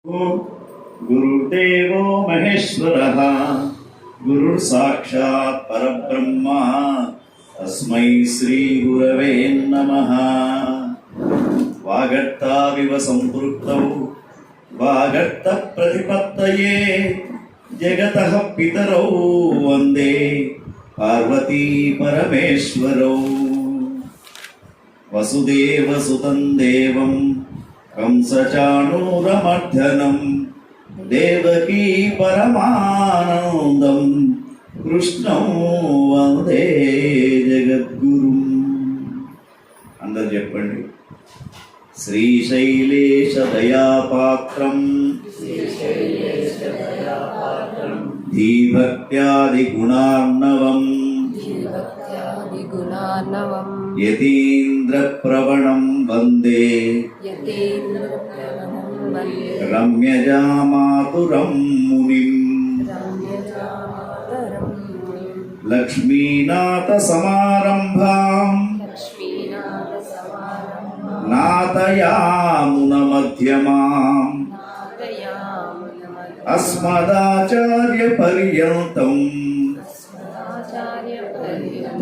गुरुर्देवो महेश्वरः गुरुर्साक्षात् परब्रह्म तस्मै श्रीगुरवे नमः। वागर्ताविव सम्पृक्तौ वागर्तप्रतिपत्तये जगतः पितरौ वन्दे पार्वती परमेश्वरौ। वसुदेवसुतं देवं कंसचाणूरमर्दनं देवकी परमानन्दं कृष्णं वन्दे जगद्गुरुं। అందరూ చెప్పండి. శ్రీశైలేశ దయాపాత్రం ధీభక్త్యాది గుణార్ణవం యతీంద్ర ప్రవణం వందే రమ్యజామాతురం మునిం లక్ష్మీనాథ సమారంభాం నాథయామున మధ్యమాం అస్మదాచార్య పర్యంతం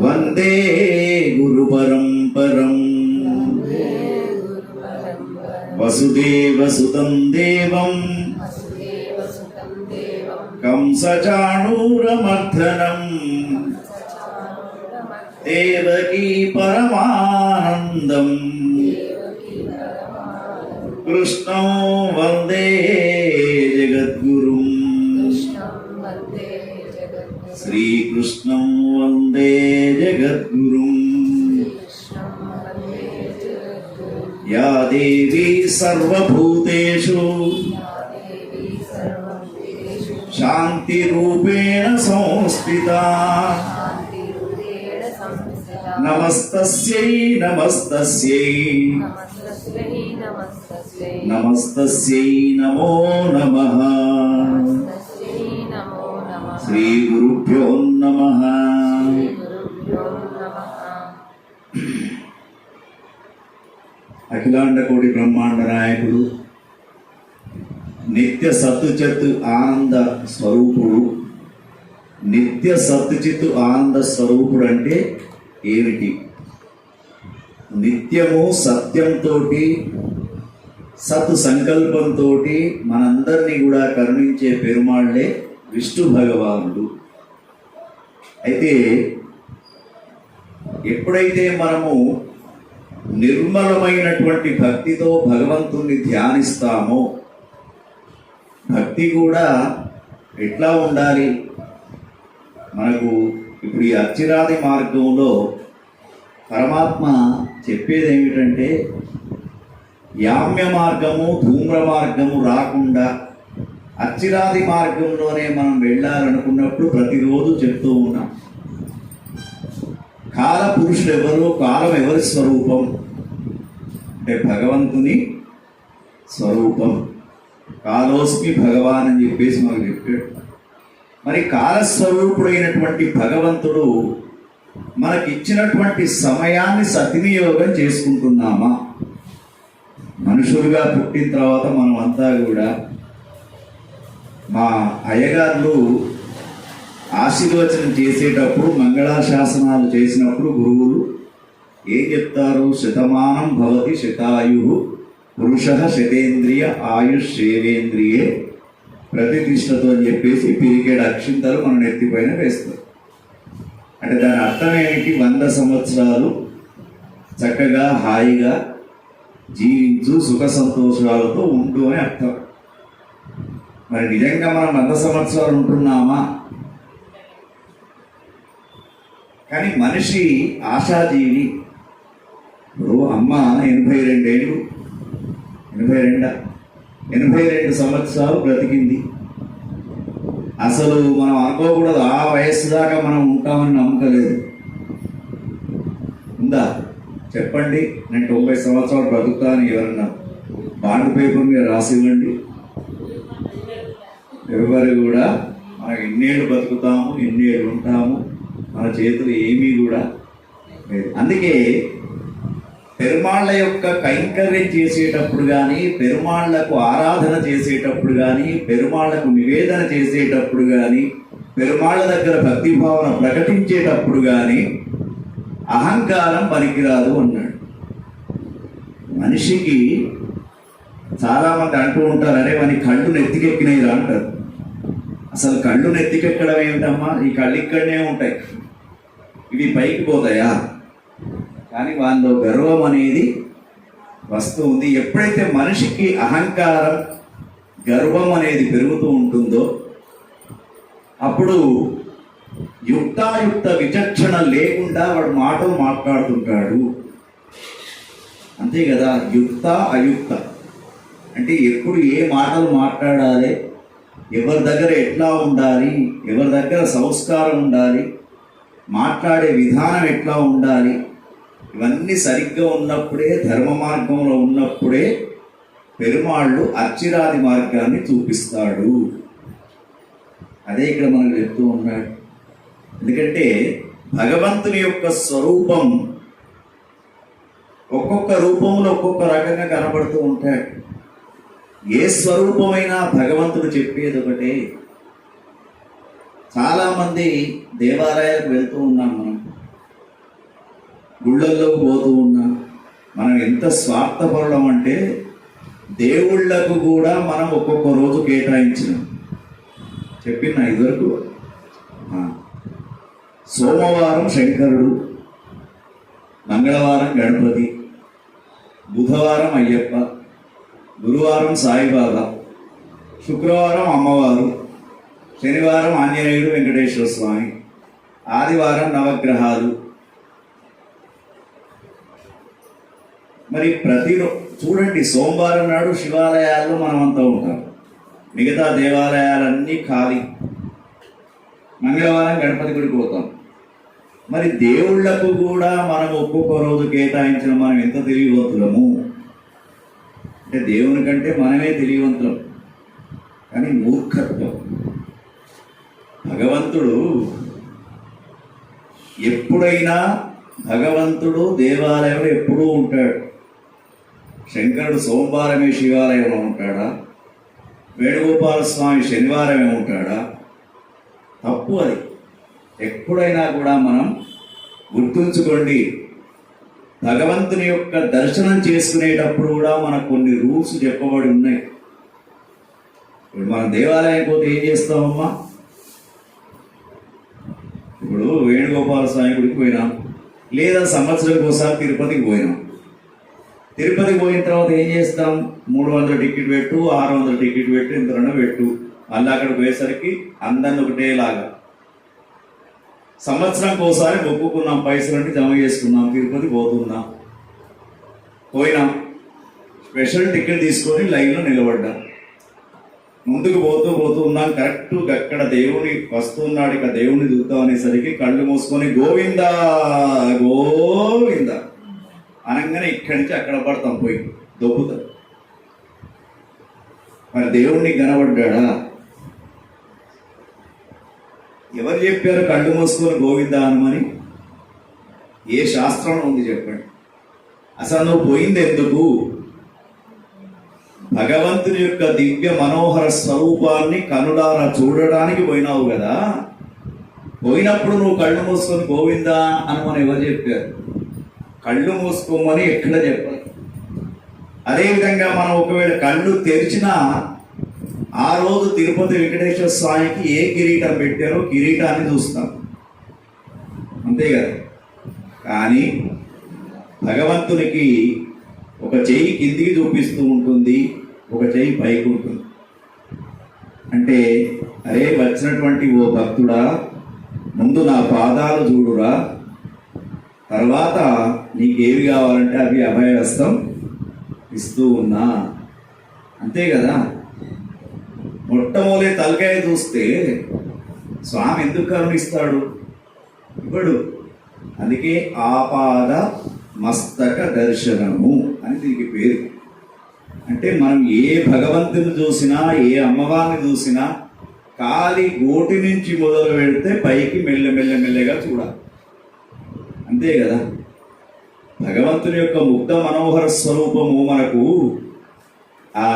వందే గురు పరంపరం। వసుదేవసుతం దేవం కంసచాణూరమర్దనం దేవకీ పరమానందం కృష్ణం వందే జగద్గురుం। శ్రీకృష్ణం వందే జగద్గురుం। యా దేవీ సర్వభూతేషు శాంతిరూపేణ సంస్థితా నమస్తస్యై నమస్తస్యై నమస్తస్యై నమో నమః। శ్రీ గురుభ్యో నమః। అఖిలాండ కోటి బ్రహ్మాండ నాయకుడు, నిత్య సత్తుచిత్ ఆనంద స్వరూపుడు. నిత్య సత్తుచిత్ ఆనంద స్వరూపుడు అంటే ఏమిటి? నిత్యము సత్యంతో సత్ సంకల్పంతో మనందరినీ కూడా కరుణించే పెరుమాళ్లే విష్ణు భగవానుడు. అయితే ఎప్పుడైతే మనము నిర్మలమైనటువంటి భక్తితో భగవంతుణ్ణి ధ్యానిస్తామో, భక్తి కూడా ఎట్లా ఉండాలి? మనకు ఇప్పుడు ఈ అర్చిరాది మార్గంలో పరమాత్మ చెప్పేది ఏమిటంటే, యామ్య మార్గము ధూమ్ర మార్గము రాకుండా అర్చిరాది మార్గంలోనే మనం వెళ్ళాలనుకున్నప్పుడు ప్రతిరోజు చెప్తూ ఉన్నాం. కాల పురుషుడు ఎవరు? కాలం ఎవరి స్వరూపం అంటే భగవంతుని స్వరూపం. కాలోస్మి భగవాన్ అని చెప్పేసి మనకు చెప్పాడు. మరి కాలస్వరూపుడైనటువంటి భగవంతుడు మనకిచ్చినటువంటి సమయాన్ని సద్వినియోగం చేసుకుంటున్నామా? మనుషులుగా పుట్టిన తర్వాత మనం అంతా కూడా, మా అయ్యగారులు ఆశీర్వచనం చేసేటప్పుడు మంగళాశాసనాలు చేసినప్పుడు గురువులు ఏం చెప్తారు? శతమానం భవతి శతాయు పురుష శతేంద్రియ ఆయుష్ శేవేంద్రియే ప్రతిష్ఠతో అని చెప్పేసి పిరికేడు అక్షింతలు మన నెత్తిపైన వేస్తారు. అంటే దాని అర్థం ఏమిటి? 100 సంవత్సరాలు చక్కగా హాయిగా జీవించు, సుఖ సంతోషాలతో ఉంటూ అని అర్థం. మరి నిజంగా మనం 100 సంవత్సరాలు ఉంటున్నామా? కానీ మనిషి ఆశాజీవి. ఇప్పుడు అమ్మ 82 ఏళ్ళు, 82 సంవత్సరాలు బ్రతికింది. అసలు మనం అనుకోకూడదు ఆ వయస్సు దాకా మనం ఉంటామని నమ్మకలేదు. ఉందా? చెప్పండి, నేను 90 సంవత్సరాలు బ్రతుకుతాను ఎవరన్నా బాండ్ పేపర్ మీద రాసివ్వండి. ఎవరు కూడా మనకి ఇన్నేళ్ళు బతుకుతాము, ఇన్నేళ్ళు ఉంటాము, మన చేతులు ఏమీ కూడా లేదు. అందుకే పెరుమాళ్ళ యొక్క కైంకర్యం చేసేటప్పుడు కానీ, పెరుమాళ్లకు ఆరాధన చేసేటప్పుడు కానీ, పెరుమాళ్లకు నివేదన చేసేటప్పుడు కానీ, పెరుమాళ్ళ దగ్గర భక్తిభావన ప్రకటించేటప్పుడు కానీ అహంకారం పనికిరాదు అన్నాడు. మనిషికి చాలామంది అంటూ ఉంటారు, అరే మన కళ్ళు నెత్తికెక్కినాయిరా అంటారు. అసలు కళ్ళు నెత్తికెక్కడం ఏమిటమ్మా, ఈ కళ్ళు ఇక్కడనే ఉంటాయి, ఇవి పైకి పోతాయా? కానీ వాళ్ళలో గర్వం అనేది వస్తూ ఉంది. ఎప్పుడైతే మనిషికి అహంకారం, గర్వం అనేది పెరుగుతూ ఉంటుందో అప్పుడు యుక్తాయుక్త విచక్షణ లేకుండా వాడు మాటలు మాట్లాడుతుంటాడు. అంతే కదా, యుక్త అయుక్త అంటే ఎప్పుడు ఏ మాటలు మాట్లాడాలి, ఎవరి దగ్గర ఎట్లా ఉండాలి, ఎవరి దగ్గర సంస్కారం ఉండాలి, మాట్లాడే విధానం ఎట్లా ఉండాలి, ఇవన్నీ సరిగ్గా ఉన్నప్పుడే, ధర్మ మార్గంలో ఉన్నప్పుడే పెరుమాళ్ళు అర్చిరాది మార్గాన్ని చూపిస్తాడు. అదే ఇక్కడ మనకు చెప్తూ ఉన్నాడు. ఎందుకంటే భగవంతుని యొక్క స్వరూపం ఒక్కొక్క రూపంలో ఒక్కొక్క రకంగా కనబడుతూ ఉంటాడు. ఏ స్వరూపమైనా భగవంతుడు చెప్పేది ఒకటే. చాలామంది దేవాలయాలకు వెళ్తూ ఉన్నాం, మనం గుళ్ళల్లోకి పోతూ ఉన్నాం. మనం ఎంత స్వార్థపరులం అంటే దేవుళ్లకు కూడా మనం ఒక్కొక్క రోజు కేటాయించినాం. చెప్పిన ఇదివరకు సోమవారం శంకరుడు, మంగళవారం గణపతి, బుధవారం అయ్యప్ప, గురువారం సాయిబాబా, శుక్రవారం అమ్మవారు, శనివారం ఆంజనేయుడు వెంకటేశ్వర స్వామి, ఆదివారం నవగ్రహాలు. మరి చూడండి, సోమవారం నాడు శివాలయాల్లో మనమంతా ఉంటాం, మిగతా దేవాలయాలన్నీ ఖాళీ. మంగళవారం గణపతి గుడికి పోతాం. మరి దేవుళ్లకు కూడా మనం ఒక్కొక్క రోజు కేటాయించిన మనం ఎంత తెలివివంతులము అంటే దేవుని కంటే మనమే తెలివివంతులం, కానీ మూర్ఖత్వం. భగవంతుడు ఎప్పుడైనా భగవంతుడు దేవాలయంలో ఎప్పుడూ ఉంటాడు. శంకరుడు సోమవారమే శివాలయంలో ఉంటాడా? వేణుగోపాల స్వామి శనివారమే ఉంటాడా? తప్పు అది. ఎప్పుడైనా కూడా మనం గుర్తుంచుకోండి, భగవంతుని యొక్క దర్శనం చేసుకునేటప్పుడు కూడా మనకు కొన్ని రూల్స్ చెప్పబడి ఉన్నాయి. ఇప్పుడు మనం దేవాలయం పోతే ఏం చేస్తామమ్మా? ఇప్పుడు వేణుగోపాల స్వామి గుడికి పోయినాం, లేదా సంవత్సరానికి ఒకసారి తిరుపతికి పోయినాం. తిరుపతికి పోయిన తర్వాత ఏం చేస్తాం? 300 టికెట్ పెట్టు, 600 టికెట్ పెట్టు, ఇంతలో పెట్టు. మళ్ళీ అక్కడికి పోయేసరికి అందరిని ఒకటేలాగా. సంవత్సరానికి ఒకసారి మొక్కుకున్నాం, పైసలన్నీ జమ చేసుకున్నాం, తిరుపతి పోతున్నాం. పోయినాం, స్పెషల్ టికెట్ తీసుకొని లైన్లో నిలబడ్డాం. ముందుకు పోతూ ఉన్నాం. కరెక్ట్ అక్కడ దేవుని వస్తున్నాడు, ఇక దేవుని చూద్దాం అనేసరికి కళ్ళు మూసుకొని గోవిందా గోవిందా అనగానే ఇక్కడి నుంచి అక్కడ పడతాం, పోయి దొబ్బుతాం. మరి దేవుణ్ణి కనబడ్డా? ఎవరు చెప్పారు కళ్ళు మూసుకొని గోవిందా అనమని? ఏ శాస్త్రంలో ఉంది చెప్పండి? అసలు నువ్వు పోయింది ఎందుకు? భగవంతుని యొక్క దివ్య మనోహర స్వరూపాన్ని కనులారా చూడడానికి పోయినావు కదా. పోయినప్పుడు నువ్వు కళ్ళు మూసుకొని గోవిందా అనమని ఎవరు చెప్పారు? కళ్ళు మూసుకోమని ఎక్కడ చెప్పారు? అదేవిధంగా మనం ఒకవేళ కళ్ళు తెరిచినా ఆ రోజు తిరుపతి వెంకటేశ్వర స్వామికి ఏ కిరీటం పెట్టారో కిరీటాన్ని చూస్తాం, అంతే కదా. కానీ భగవంతునికి ఒక చెయ్యి కిందికి చూపిస్తూ ఉంటుంది, ఒక చెయ్యి పైకి ఉంటుంది. అంటే అరే వచ్చినటువంటి ఓ భక్తుడా, ముందు నా పాదాలు చూడురా, తర్వాత నీకేవి కావాలంటే అవి అభయహస్తం ఇస్తూ ఉన్నా, అంతే కదా. మొట్టమొదటి తలకాయ చూస్తే స్వామి ఎందుకు కరుణిస్తాడు? ఇవ్వడు. అందుకే ఆపాద మస్తక దర్శనము అని దీనికి పేరు. అంటే మనం ఏ భగవంతుని చూసినా, ఏ అమ్మవారిని చూసినా కాలి గోటి నుంచి మొదలు పెడితే పైకి మెల్లమెల్లగా చూడాలి, అంతే కదా. భగవంతుని యొక్క ముగ్ధ మనోహర స్వరూపము ఆ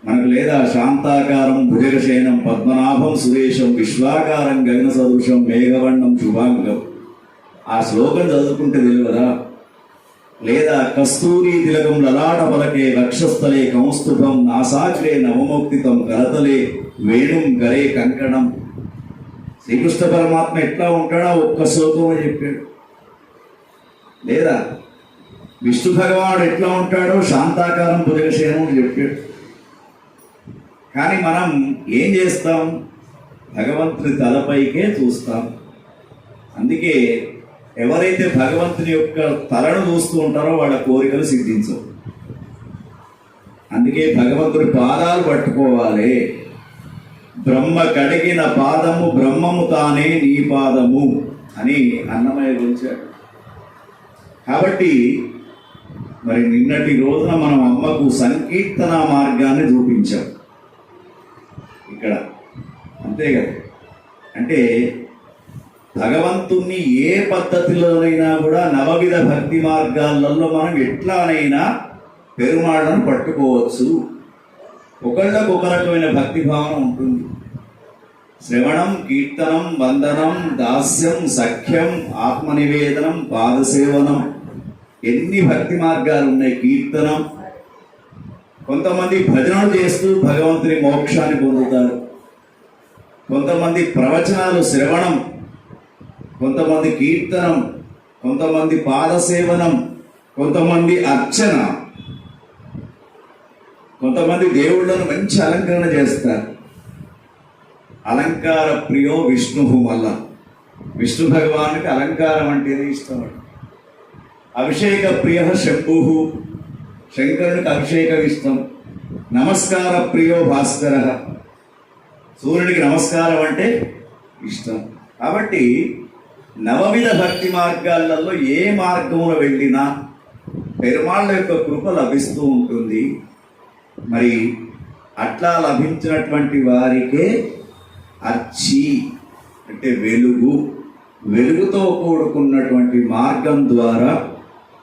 మనకు లేదా శాంతాకారం భుజగశయనం పద్మనాభం సురేశం విశ్వాకారం గగన సదృశం మేఘవర్ణం శుభాంగం. ఆ శ్లోకం చదువుకుంటే తెలియదా? లేదా కస్తూరి తిలకం లలాట పలకే వక్షస్థలే కౌస్తుభం నాసాగ్రే నవమోక్తితం కరతలే వేణుం గరే కంకణం. శ్రీకృష్ణ పరమాత్మ ఎట్లా ఉంటాడో ఒక్క శ్లోకం చెప్పాడు. లేదా విష్ణు భగవానుడు ఎట్లా ఉంటాడో శాంతాకారం భుజగశయనం చెప్పాడు. కానీ మనం ఏం చేస్తాం? భగవంతుని తలపైకే చూస్తాం. అందుకే ఎవరైతే భగవంతుని యొక్క తలను చూస్తూ ఉంటారో వాళ్ళ కోరికలు సిద్ధించవు. అందుకే భగవంతుడి పాదాలు పట్టుకోవాలి. బ్రహ్మ కడిగిన పాదము బ్రహ్మము తానే నీ పాదము అని అన్నమయ్య గురించాడు. కాబట్టి మరి నిన్నటి రోజున మనం అమ్మకు సంకీర్తన మార్గాన్ని చూపించాం ఇక్కడ, అంతే కదా. అంటే భగవంతుణ్ణి ఏ పద్ధతిలోనైనా కూడా నవవిధ భక్తి మార్గాలలో మనం ఎట్లానైనా పెరుమాళ్ళను పట్టుకోవచ్చు. ఒకళ్ళకు ఒక రకమైన భక్తి భావన ఉంటుంది. శ్రవణం, కీర్తనం, వందనం, దాస్యం, సఖ్యం, ఆత్మనివేదనం, పాదసేవనం, ఎన్ని భక్తి మార్గాలు ఉన్నాయి. కీర్తనం, కొంతమంది భజనలు చేస్తూ భగవంతుని మోక్షాన్ని పొందుతారు. కొంతమంది ప్రవచనాలు శ్రవణం, కొంతమంది కీర్తనం, కొంతమంది పాదసేవనం, కొంతమంది అర్చన, కొంతమంది దేవుళ్ళను మంచి అలంకరణ చేస్తారు. అలంకార ప్రియో విష్ణు. మళ్ళా విష్ణు భగవానికి అలంకారం అంటేనే ఇష్టం. అభిషేక ప్రియ శంభు, శంకరునికి అభిషేకం ఇష్టం. నమస్కార ప్రియో భాస్కర, సూర్యుడికి నమస్కారం అంటే ఇష్టం. కాబట్టి నవవిధ భక్తి మార్గాలలో ఏ మార్గంలో వెళ్ళినా పెరుమాళ్ళ యొక్క కృప లభిస్తూ ఉంటుంది. మరి అట్లా లభించినటువంటి వారికే అర్చి అంటే వెలుగు, వెలుగుతో కూడుకున్నటువంటి మార్గం ద్వారా,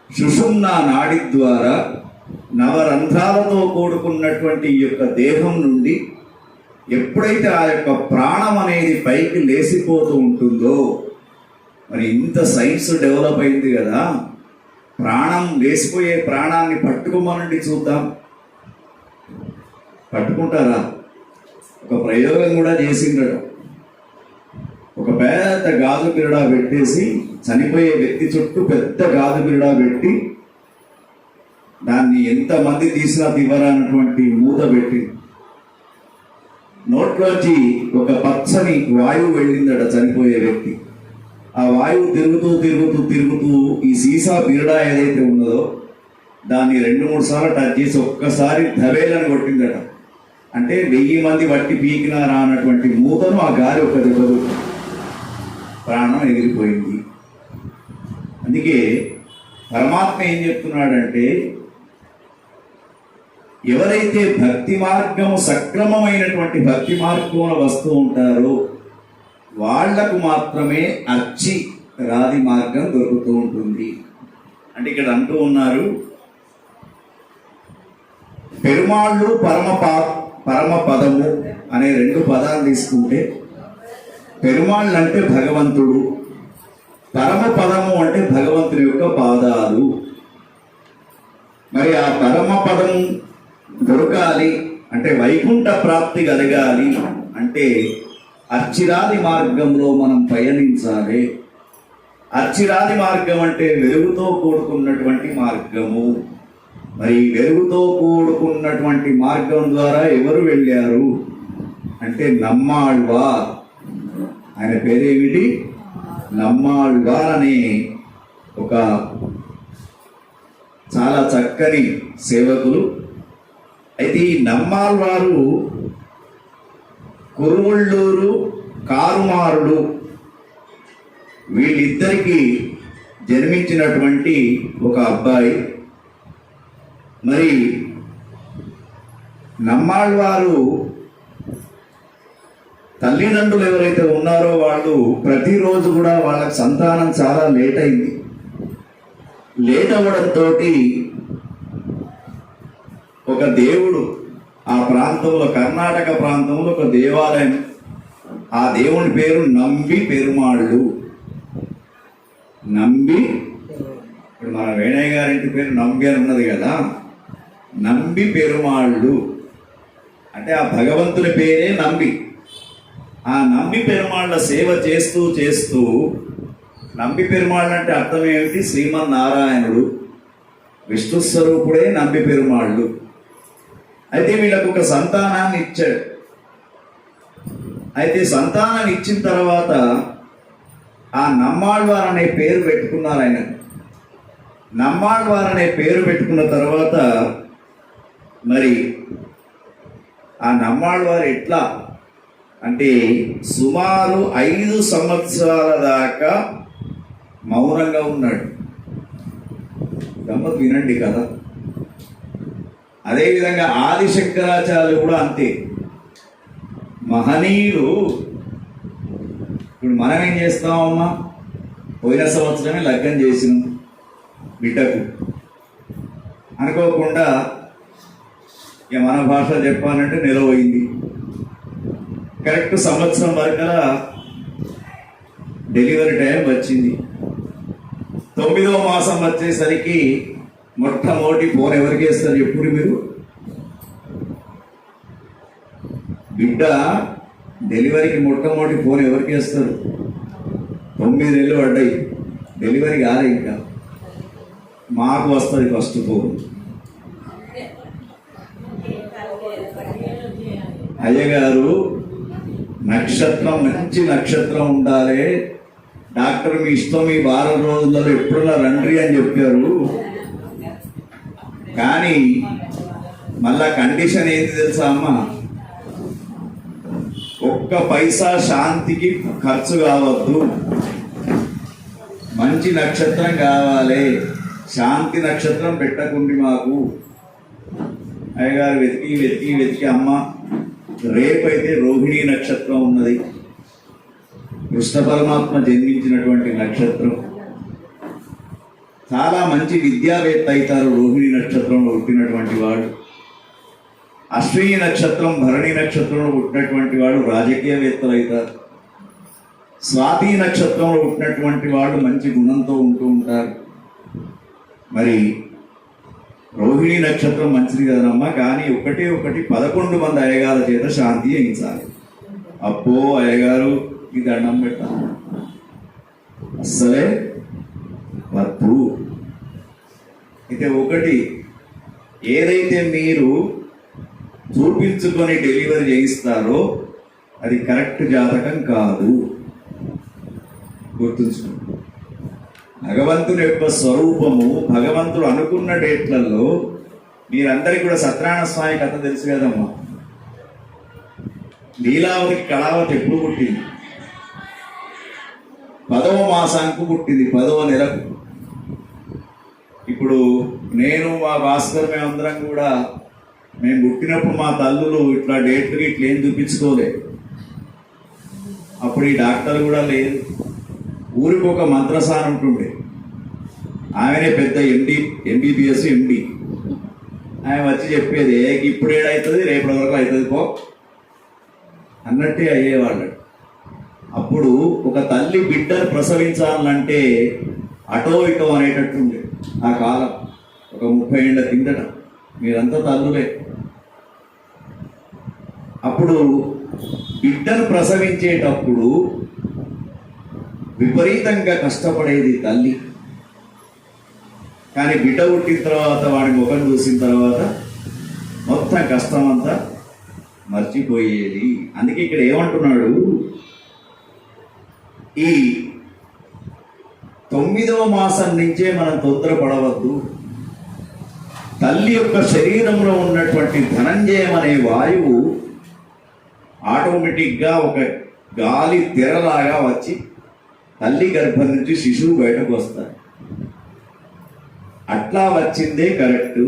సుషుమ్నా నాడి ద్వారా, నవరంధ్రాలతో కూడుకున్నటువంటి ఈ యొక్క దేహం నుండి ఎప్పుడైతే ఆ యొక్క ప్రాణం అనేది పైకి లేసిపోతూ ఉంటుందో, మరి ఇంత సైన్స్ డెవలప్ అయింది కదా, ప్రాణం లేసిపోయే ప్రాణాన్ని పట్టుకోమనండి చూద్దాం. పట్టుకుంటారా? ఒక ప్రయోగం కూడా చేసిండడు. ఒక పెద్ద గాజు బిరడా పెట్టేసి చనిపోయే వ్యక్తి చుట్టూ పెద్ద గాజు బిరడా పెట్టి దాన్ని ఎంతమంది తీసినా తివ్వరన్నటువంటి మూత పెట్టి నోట్లోంచి ఒక పచ్చని వాయువు వెళ్ళిందట చనిపోయే వ్యక్తి. ఆ వాయువు తిరుగుతూ తిరుగుతూ తిరుగుతూ ఈ సీసా బిరడా ఏదైతే ఉన్నదో దాన్ని 2-3 సార్లు టచ్ చేసి ఒక్కసారి ధవేలని కొట్టిందట. అంటే 1000 మంది వట్టి పీకినారా అన్నటువంటి మూతను ఆ గాలి ఒక దెబ్బలు ప్రాణం ఎగిరిపోయింది. అందుకే పరమాత్మ ఏం చెప్తున్నాడంటే, ఎవరైతే భక్తి మార్గము సక్రమమైనటువంటి భక్తి మార్గంలో వస్తూ ఉంటారో వాళ్లకు మాత్రమే అర్చి రాది మార్గం దొరుకుతూ ఉంటుంది. అంటే ఇక్కడ అంటూ ఉన్నారు, పెరుమాళ్ళు పరమ పదము అనే 2 పదాలు తీసుకుంటే, పెరుమాళ్ళు అంటే భగవంతుడు, పరమ పదము అంటే భగవంతుని యొక్క పాదాలు. మరి ఆ పరమ పదం దొరకాలి అంటే, వైకుంఠ ప్రాప్తి కలగాలి అంటే అర్చిరాది మార్గంలో మనం పయనించాలి. అర్చిరాది మార్గం అంటే వెలుగుతో కూడుకున్నటువంటి మార్గము. మరి వెలుగుతో కూడుకున్నటువంటి మార్గం ద్వారా ఎవరు వెళ్ళారు అంటే నమ్మాళ్వార్. ఆయన పేరేమిటి? నమ్మాళ్వార్ అనే ఒక చాలా చక్కని సేవకులు. అయితే ఈ నమ్మాళ్వారు కురుముళ్ళూరు, కారుమారుడు వీళ్ళిద్దరికి జన్మించినటువంటి ఒక అబ్బాయి. మరి నమ్మాళ్వారు తల్లిదండ్రులు ఎవరైతే ఉన్నారో వాళ్ళు ప్రతిరోజు కూడా వాళ్ళకి సంతానం చాలా లేట్ అయింది. లేట్ అవ్వడంతో ఒక దేవుడు ఆ ప్రాంతంలో, కర్ణాటక ప్రాంతంలో ఒక దేవాలయం, ఆ దేవుని పేరు నంబి పెరుమాళ్ళు. నంబి, ఇప్పుడు మన వేణయ్య గారింటి పేరు నంబి అని ఉన్నది కదా, నంబి పెరుమాళ్ళు అంటే ఆ భగవంతుని పేరే నంబి. ఆ నంబి పెరుమాళ్ళ సేవ చేస్తూ చేస్తూ, నంబి పెరుమాళ్ళు అంటే అర్థం ఏమిటి? శ్రీమన్నారాయణుడు, విష్ణు స్వరూపుడే నంబి పెరుమాళ్ళు. అయితే వీళ్ళకు ఒక సంతానాన్ని ఇచ్చాడు. అయితే సంతానం ఇచ్చిన తర్వాత ఆ నమ్మాళ్వార్ అనే పేరు పెట్టుకున్నారు ఆయన. నమ్మాళ్వార్ అనే పేరు పెట్టుకున్న తర్వాత మరి ఆ నమ్మాళ్వారు ఎట్లా అంటే సుమారు 5 సంవత్సరాల దాకా మౌనంగా ఉన్నాడు. గమ్మత్ వినండి కదా. అదేవిధంగా ఆదిశంకరాచార్యులు కూడా అంతే. మహనీయులు. ఇప్పుడు మనం ఏం చేస్తామమ్మా? పోయిన సంవత్సరమే లగ్నం చేసినాం బిడ్డకు. అనుకోకుండా ఇక మన భాష చెప్పాలంటే నెల పోయింది. కరెక్ట్ సంవత్సరం వరకలా డెలివరీ టైం వచ్చింది. 9వ మాసం వచ్చేసరికి మొట్టమొదటి ఫోన్ ఎవరికి వేస్తారు ఎప్పుడు? మీరు బిడ్డ డెలివరీకి మొట్టమొదటి ఫోన్ ఎవరికి వేస్తారు? 9 నెలలు పడ్డాయి, డెలివరీ కాలే ఇంకా. మాకు వస్తుంది ఫస్ట్ ఫోన్. అయ్యగారు నక్షత్రం మంచి నక్షత్రం ఉండాలి, డాక్టర్ మీ ఇష్టం, ఈ వారం రోజులలో ఎప్పుడున్నా రండి అని చెప్పారు. కానీ మళ్ళా కండిషన్ ఏంటి తెలుసా అమ్మ? ఒక్క పైసా శాంతికి ఖర్చు కావద్దు, మంచి నక్షత్రం కావాలి, శాంతి నక్షత్రం పెట్టకుండి మాకు. అయ్యగారు వెతికి వెతికి వెతికి, అమ్మ రేపైతే రోహిణీ నక్షత్రం ఉన్నది, కృష్ణ పరమాత్మ జన్మించినటువంటి నక్షత్రం, చాలా మంచి విద్యావేత్త అవుతారు రోహిణీ నక్షత్రంలో పుట్టినటువంటి వాడు. అశ్విని నక్షత్రం, భరణి నక్షత్రంలో పుట్టినటువంటి వాడు రాజకీయవేత్తలు అవుతారు. స్వాతి నక్షత్రంలో పుట్టినటువంటి వాడు మంచి గుణంతో ఉంటూ ఉంటారు. మరి రోహిణీ నక్షత్రం మంచిది కదనమ్మా, కానీ ఒకటి 11 మంది అయ్యగారు చేత శాంతి చేయించాలి. అప్పో అయ్యగారు ఈ దండం పెట్టాలి, అస్సలే వద్దు. అయితే ఒకటి, ఏదైతే మీరు చూపించుకొని డెలివరీ చేయిస్తారో అది కరెక్ట్ జాతకం కాదు, గుర్తుంచుకోండి. భగవంతుని యొక్క స్వరూపము, భగవంతుడు అనుకున్న డేట్లలో, మీరందరికీ కూడా సత్యనారాయణ స్వామి కథ తెలుసు కదమ్మా. లీలావతికి కళావతి ఎప్పుడు పుట్టింది? 10వ మాసానికి పుట్టింది, 10వ నెలకు. ఇప్పుడు నేను మా భాస్కర్ మేమందరం కూడా, మేము పుట్టినప్పుడు మా తల్లులు ఇట్లా డేట్లకి ఇట్లా ఏం చూపించుకోలే. అప్పుడు ఈ డాక్టర్ కూడా లేదు. ఊరికి ఒక మంత్రసాన్ ఉంటుండే, ఆమెనే పెద్ద ఎంబీబీఎస్ ఎండి. ఆమె వచ్చి చెప్పేది, ఇప్పుడు ఏడవుతుంది, రేపటి వరకు అవుతుంది పో అన్నట్టే అయ్యేవాళ్ళు. అప్పుడు ఒక తల్లి బిడ్డను ప్రసవించాలంటే అటో ఇటో అనేటట్టుండే ఆ కాలం. ఒక 30 ఏళ్ళ కిందట, మీరంతా తల్లులే. అప్పుడు బిడ్డను ప్రసవించేటప్పుడు విపరీతంగా కష్టపడేది తల్లి. కానీ బిడ్డ పుట్టిన తర్వాత వాడి ముఖం చూసిన తర్వాత మొత్తం కష్టం అంతా మర్చిపోయేది. అందుకే ఇక్కడ ఏమంటున్నాడు, ఈ 9వ మాసం నుంచే మనం తొందరపడవద్దు. తల్లి యొక్క శరీరంలో ఉన్నటువంటి ధనంజయం అనే వాయువు ఆటోమేటిక్గా ఒక గాలి తెరలాగా వచ్చి తల్లి గర్భం నుంచి శిశువు బయటకు వస్తాడు. అట్లా వచ్చిందే కరెక్టు.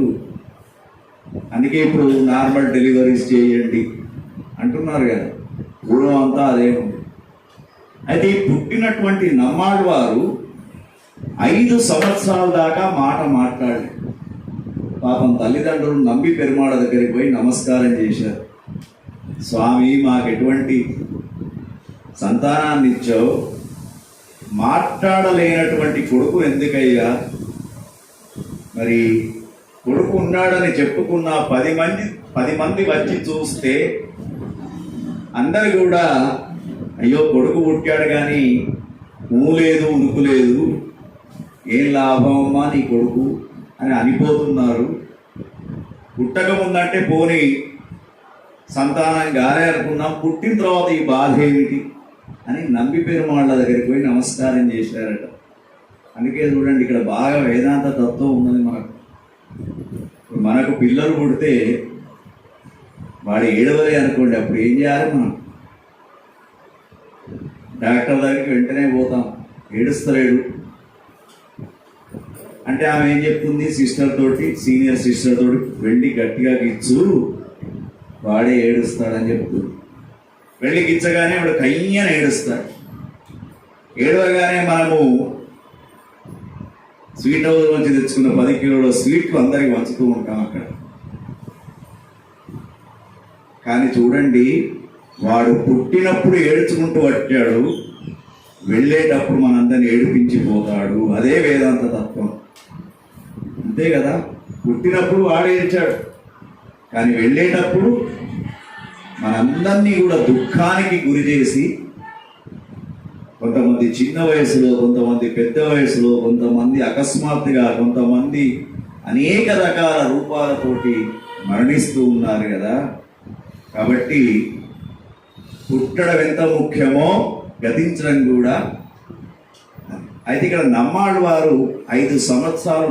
అందుకే ఇప్పుడు నార్మల్ డెలివరీస్ చేయండి అంటున్నారు కదా, పూర్వం అంతా అదే ఉంది. అయితే ఈ పుట్టినటువంటి నమ్మాళ్వారు 5 సంవత్సరాల దాకా మాట మాట్లాడలేదు. పాపం తల్లిదండ్రులు నంబి పెరుమాళ దగ్గరికి పోయి నమస్కారం చేశారు. స్వామి, మాకు ఎటువంటి సంతానాన్ని ఇచ్చావు, మాట్లాడలేనటువంటి కొడుకు ఎందుకయ్యా? మరి కొడుకు ఉన్నాడని చెప్పుకున్న 10 మంది వచ్చి చూస్తే అందరు కూడా అయ్యో కొడుకు పుట్టాడు కానీ లేదు ఉనుకు లేదు, ఏం లాభం అమ్మా నీ కొడుకు అని అనిపోతున్నారు. పుట్టక ముందంటే పోనీ సంతానం గారే అనుకున్నాం, పుట్టిన తర్వాత ఈ బాధ ఏమిటి అని నంబి పెరుమాళ్ళ దగ్గరికి పోయి నమస్కారం చేశారట. అందుకే చూడండి, ఇక్కడ బాగా వేదాంత తత్వం ఉన్నది మనకు. మనకు పిల్లలు పుడితే వాడు ఏడవలే అనుకోండి, అప్పుడు ఏం చేయాలి? మనం డాక్టర్ దగ్గరికి వెంటనే పోతాం, ఏడుస్తలేడు అంటే ఆమె ఏం చెప్తుంది? సిస్టర్ తోటి, సీనియర్ సిస్టర్ తోటి వెళ్ళి గట్టిగా గిచ్చు, వాడే ఏడుస్తాడని చెప్తుంది. వెళ్ళి గిచ్చగానే వాడు కయ్యని ఏడుస్తాడు. ఏడవగానే మనము స్వీట్ హౌస్ నుంచి తెచ్చుకున్న 10 కిలోల స్వీట్లు అందరికి పంచుతూ ఉంటాం అక్కడ. కానీ చూడండి, వాడు పుట్టినప్పుడు ఏడ్చుకుంటూ వచ్చాడు, వెళ్ళేటప్పుడు మనందరిని ఏడిపించిపోతాడు. అదే వేదాంత తత్వం. అంతే కదా, పుట్టినప్పుడు వాడు ఏడ్చాడు, కానీ వెళ్ళేటప్పుడు మనందరినీ కూడా దుఃఖానికి గురి చేసి, కొంతమంది చిన్న వయసులో, కొంతమంది పెద్ద వయసులో, కొంతమంది అకస్మాత్తుగా, కొంతమంది అనేక రకాల రూపాలతోటి మరణిస్తూ ఉన్నారు కదా. కాబట్టి పుట్టడం ఎంత ముఖ్యమో గతించడం కూడా. అయితే ఇక్కడ నమ్మాళ్ళ వారు 5 సంవత్సరాలు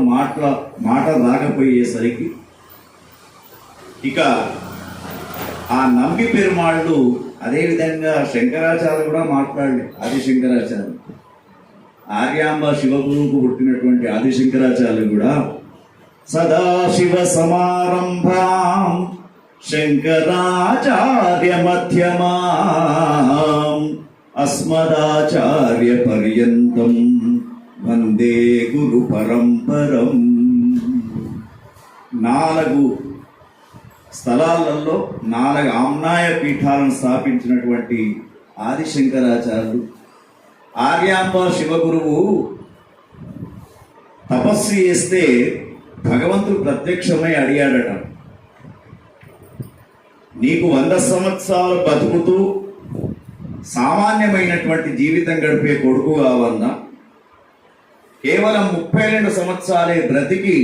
మాట రాకపోయేసరికి ఇక ఆ నంబి పెరుమాళ్ళు, అదేవిధంగా శంకరాచార్య కూడా మాట్లాడలేదు. ఆదిశంకరాచార్య, ఆర్యాంబ శివగురువుకు పుట్టినటువంటి ఆదిశంకరాచార్యులు కూడా సదాశివ సమారంభాం శంకరాచార్య మధ్యమాం అస్మదాచార్య పర్యంతం వందే గురు పరంపరం. 4 స్థలాలలో 4 ఆమ్నాయ పీఠాలను స్థాపించినటువంటి ఆదిశంకరాచార్యులు. ఆర్యాంబ శివగురువు తపస్సు చేస్తే భగవంతుడు ప్రత్యక్షమై అడిగాడట, నీకు 100 సంవత్సరాలు బతుకుతూ సామాన్యమైనటువంటి జీవితం గడిపే కొడుకు కావన్నా, కేవలం 32 సంవత్సరాలే బ్రతికి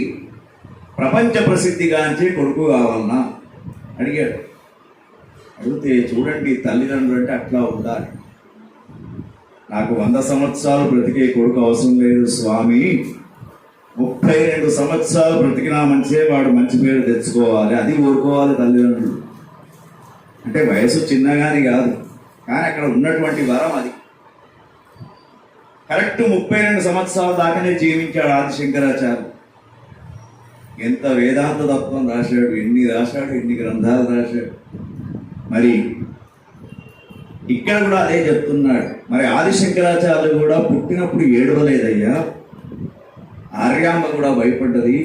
ప్రపంచ ప్రసిద్ధిగాంచే కొడుకు కావాలన్నా అడిగాడు. అడిగితే చూడండి, తల్లిదండ్రులు అంటే అట్లా ఉండాలి. నాకు 100 సంవత్సరాలు బ్రతికే కొడుకు అవసరం లేదు స్వామి, 32 సంవత్సరాలు బ్రతికినా మంచిదే, వాడు మంచి పేరు తెచ్చుకోవాలి, అది కోరుకోవాలి తల్లిదండ్రులు. అంటే వయసు చిన్నగాని కాదు, కానీ అక్కడ ఉన్నటువంటి వరం అది. కరెక్ట్ 32 సంవత్సరాల దాకానే జీవించాడు ఆదిశంకరాచార్య. ఎంత వేదాంత తత్వం రాశాడు, ఎన్ని గ్రంథాలు రాశాడు. మరి ఇక్కడ కూడా అదే చెప్తున్నాడు. మరి ఆదిశంకరాచార్యులు కూడా పుట్టినప్పుడు ఏడవలేదయ్యా, ఆర్యాంబ కూడా భయపడ్డది.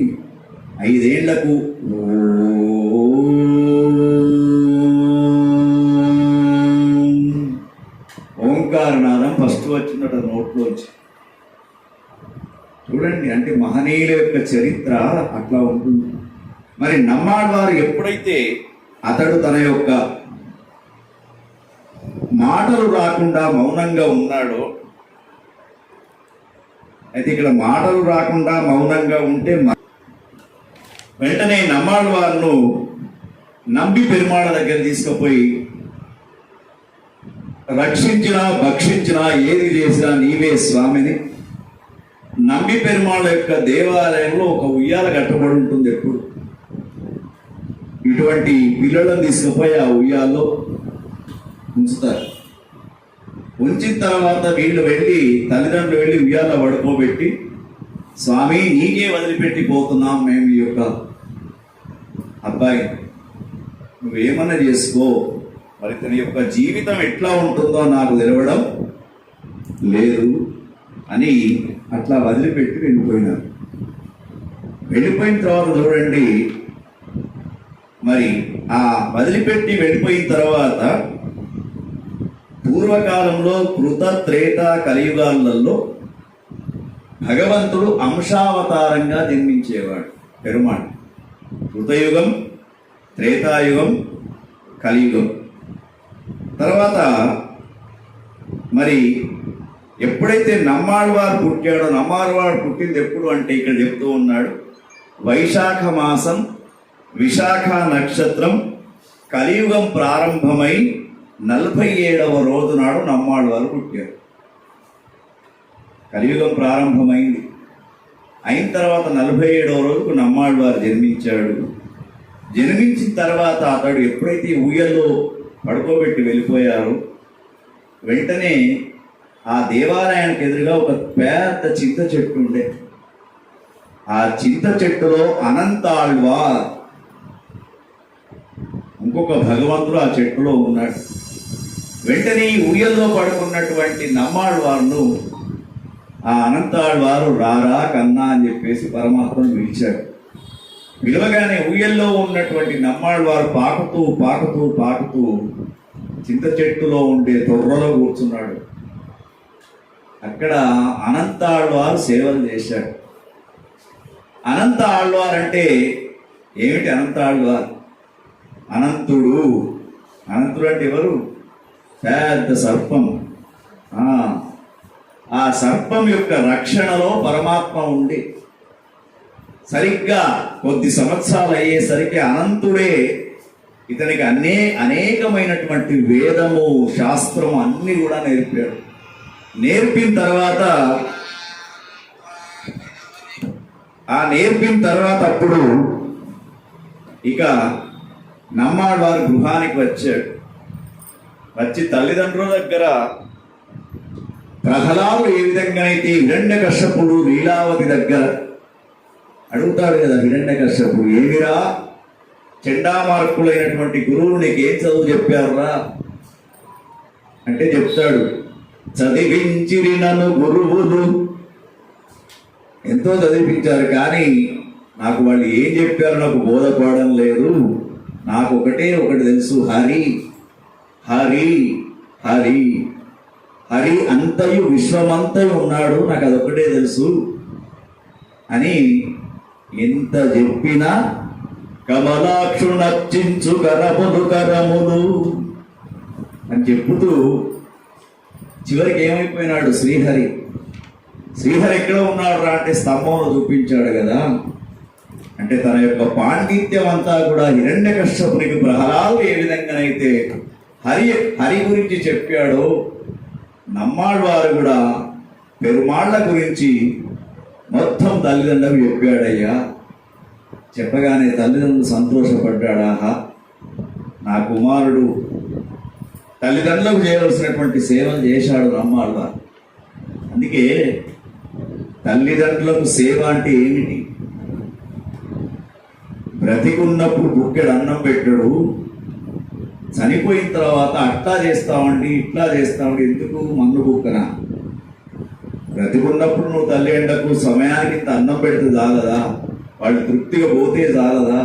5 ఏళ్లకు ఓంకారనాదం ఫస్ట్ వచ్చిందట నోట్లోంచి. చూడండి, అంటే మహనీయుల యొక్క చరిత్ర అట్లా ఉంటుంది. మరి నమ్మాళ్ళవారు ఎప్పుడైతే అతడు తన యొక్క మాటలు రాకుండా మౌనంగా ఉన్నాడో, అయితే ఇక్కడ మాటలు రాకుండా మౌనంగా ఉంటే వెంటనే నమ్మాళ్ళవారును నంబి పెరుమాళ దగ్గర తీసుకుపోయి రక్షించినా భక్షించినా ఏది చేసినా నీవే స్వామిని. నంబి పెరుమాళ యొక్క దేవాలయంలో ఒక ఉయ్యాల కట్టబడి ఉంటుంది. ఎప్పుడు ఇటువంటి పిల్లలను తీసుకుపోయి ఆ ఉయ్యాల్లో ఉంచుతారు. ఉంచిన తర్వాత వీళ్ళు వెళ్ళి, తల్లిదండ్రులు వెళ్ళి ఉయ్యాల పడుకోబెట్టి, స్వామి నీకే వదిలిపెట్టి పోతున్నాం మేము ఈ యొక్క అబ్బాయి, నువ్వేమన్నా చేసుకో, మరి తన యొక్క జీవితం ఎట్లా ఉంటుందో నాకు తెలవడం లేదు అని అట్లా వదిలిపెట్టి వెళ్ళిపోయినారు. వెళ్ళిపోయిన తర్వాత చూడండి, మరి ఆ వదిలిపెట్టి వెళ్ళిపోయిన తర్వాత పూర్వకాలంలో కృత త్రేత కలియుగాలలో భగవంతుడు అంశావతారంగా జన్మించేవాడు. పెరుమాళ్ కృతయుగం, త్రేతాయుగం, కలియుగం. తర్వాత మరి ఎప్పుడైతే నమ్మాళ్వారు పుట్టాడో, నమ్మాళ్వారు పుట్టింది ఎప్పుడు అంటే ఇక్కడ చెప్తూ ఉన్నాడు, వైశాఖ మాసం విశాఖ నక్షత్రం కలియుగం ప్రారంభమై 47వ రోజు నాడు నమ్మాళ్వారు పుట్టారు. కలియుగం ప్రారంభమైంది. అయిన తర్వాత 47వ రోజుకు నమ్మాళ్వారు జన్మించాడు. జన్మించిన తర్వాత అతడు ఎప్పుడైతే ఊయల్లో పడుకోబెట్టి వెళ్ళిపోయారో వెంటనే ఆ దేవాలయానికి ఎదురుగా ఒక పెద్ద చింత చెట్టు ఉండే. ఆ చింత చెట్టులో అనంతాళ్వార్ ఇంకొక భగవంతుడు ఆ చెట్టులో ఉన్నాడు. వెంటనే ఈ ఊయల్లో పడుకున్నటువంటి నమ్మాళ్వారును ఆ అనంతాళ్వారు రారా కన్నా అని చెప్పేసి పరమాత్మను పిలిచాడు. పిలవగానే ఊయల్లో ఉన్నటువంటి నమ్మాళ్వారు పాకుతూ పాకుతూ పాకుతూ చింత చెట్టులో ఉండే తొర్రలో కూర్చున్నాడు. అక్కడ అనంతాళ్వారు సేవలు చేశాడు. అనంత ఆళ్వార్ అంటే ఏమిటి? అనంతాళ్వార్ అనంతుడు. అనంతుడు అంటే ఎవరు? పెద్ద సర్పం. ఆ సర్పం యొక్క రక్షణలో పరమాత్మ ఉండి సరిగ్గా కొద్ది సంవత్సరాలు అయ్యేసరికి అనంతుడే ఇతనికి అనేకమైనటువంటి వేదము, శాస్త్రము అన్నీ కూడా నేర్పాడు. నేర్పిన తర్వాత అప్పుడు ఇక నమ్మాళ్వారు గృహానికి వచ్చాడు. వచ్చి తల్లిదండ్రుల దగ్గర ప్రహ్లాదుడు ఏ విధంగానైతే హిరణ్యకశ్యపుడు లీలావతి దగ్గర అడుగుతాడు కదా, హిరణ్యకశ్యపుడు ఏమిరా చెండామార్కులైనటువంటి గురువులు నీకేం చదువు చెప్పారురా అంటే చెప్తాడు, చదివించిరి నన్ను గురువులు ఎంతో చదివించారు, కానీ నాకు వాళ్ళు ఏం చెప్పారో నాకు బోధపడడం లేదు. నాకు ఒకటి తెలుసు, హరి హరి హరి హరి అంతయు విశ్వమంతయు ఉన్నాడు, నాకు అదొకటే తెలుసు అని ఎంత చెప్పినా కమలాక్షు నర్చించు కరములు కరములు అని చెప్పుతూ చివరికి ఏమైపోయినాడు శ్రీహరి. శ్రీహరి ఎక్కడ ఉన్నాడు రా అంటే స్తంభంలో చూపించాడు కదా. అంటే తన యొక్క పాండిత్యం అంతా కూడా హిరణ్యకశ్యపునికి ప్రహ్లాదుడు ఏ విధంగానైతే హరి గురించి చెప్పాడో నమ్మాళ్వారు కూడా పెరుమాళ్ల గురించి మొత్తం తల్లిదండ్రులకు చెప్పాడయ్యా. చెప్పగానే తల్లిదండ్రులు సంతోషపడ్డాడా, నా కుమారుడు తల్లిదండ్రులకు చేయవలసినటువంటి సేవలు చేశాడు నమ్మాళ్వారు. అందుకే తల్లిదండ్రులకు సేవ అంటే ఏమిటి? బ్రతికున్నప్పుడు బుక్కెడు అన్నం పెట్టాడు, చనిపోయిన తర్వాత అట్లా చేస్తామండి ఇట్లా చేస్తామండి, ఎందుకు మన్ను బుక్కన? బ్రతికున్నప్పుడు నువ్వు తల్లి ఎండకు సమయానికి ఇంత అన్నం పెడితే చాలదా? వాళ్ళు తృప్తిగా పోతే చాలదా?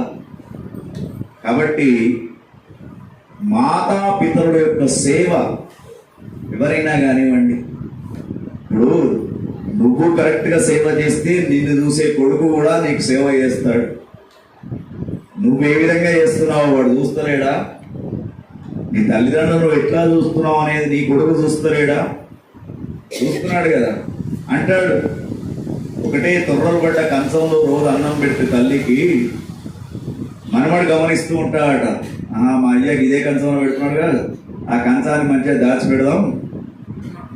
కాబట్టి మాతాపితరుల యొక్క సేవ ఎవరైనా కానివ్వండి, ఇప్పుడు నువ్వు కరెక్ట్గా సేవ చేస్తే నిన్ను చూసే కొడుకు కూడా నీకు సేవ చేస్తాడు. నువ్వు ఏ విధంగా చేస్తున్నావు వాడు చూస్తలేడా? నీ తల్లిదండ్రులు నువ్వు ఎట్లా చూస్తున్నావు అనేది నీ కొడుకు చూస్తలేడా? చూస్తున్నాడు కదా. అంటాడు, ఒకటే తొర్రలు పడ్డ కంచంలో రోజు అన్నం పెట్టి తల్లికి మనవాడు గమనిస్తూ ఉంటాడట, మా అయ్యకి ఇదే కంచంలో పెడుతున్నాడు కదా, ఆ కంచాన్ని మంచిగా దాచి పెడదాం,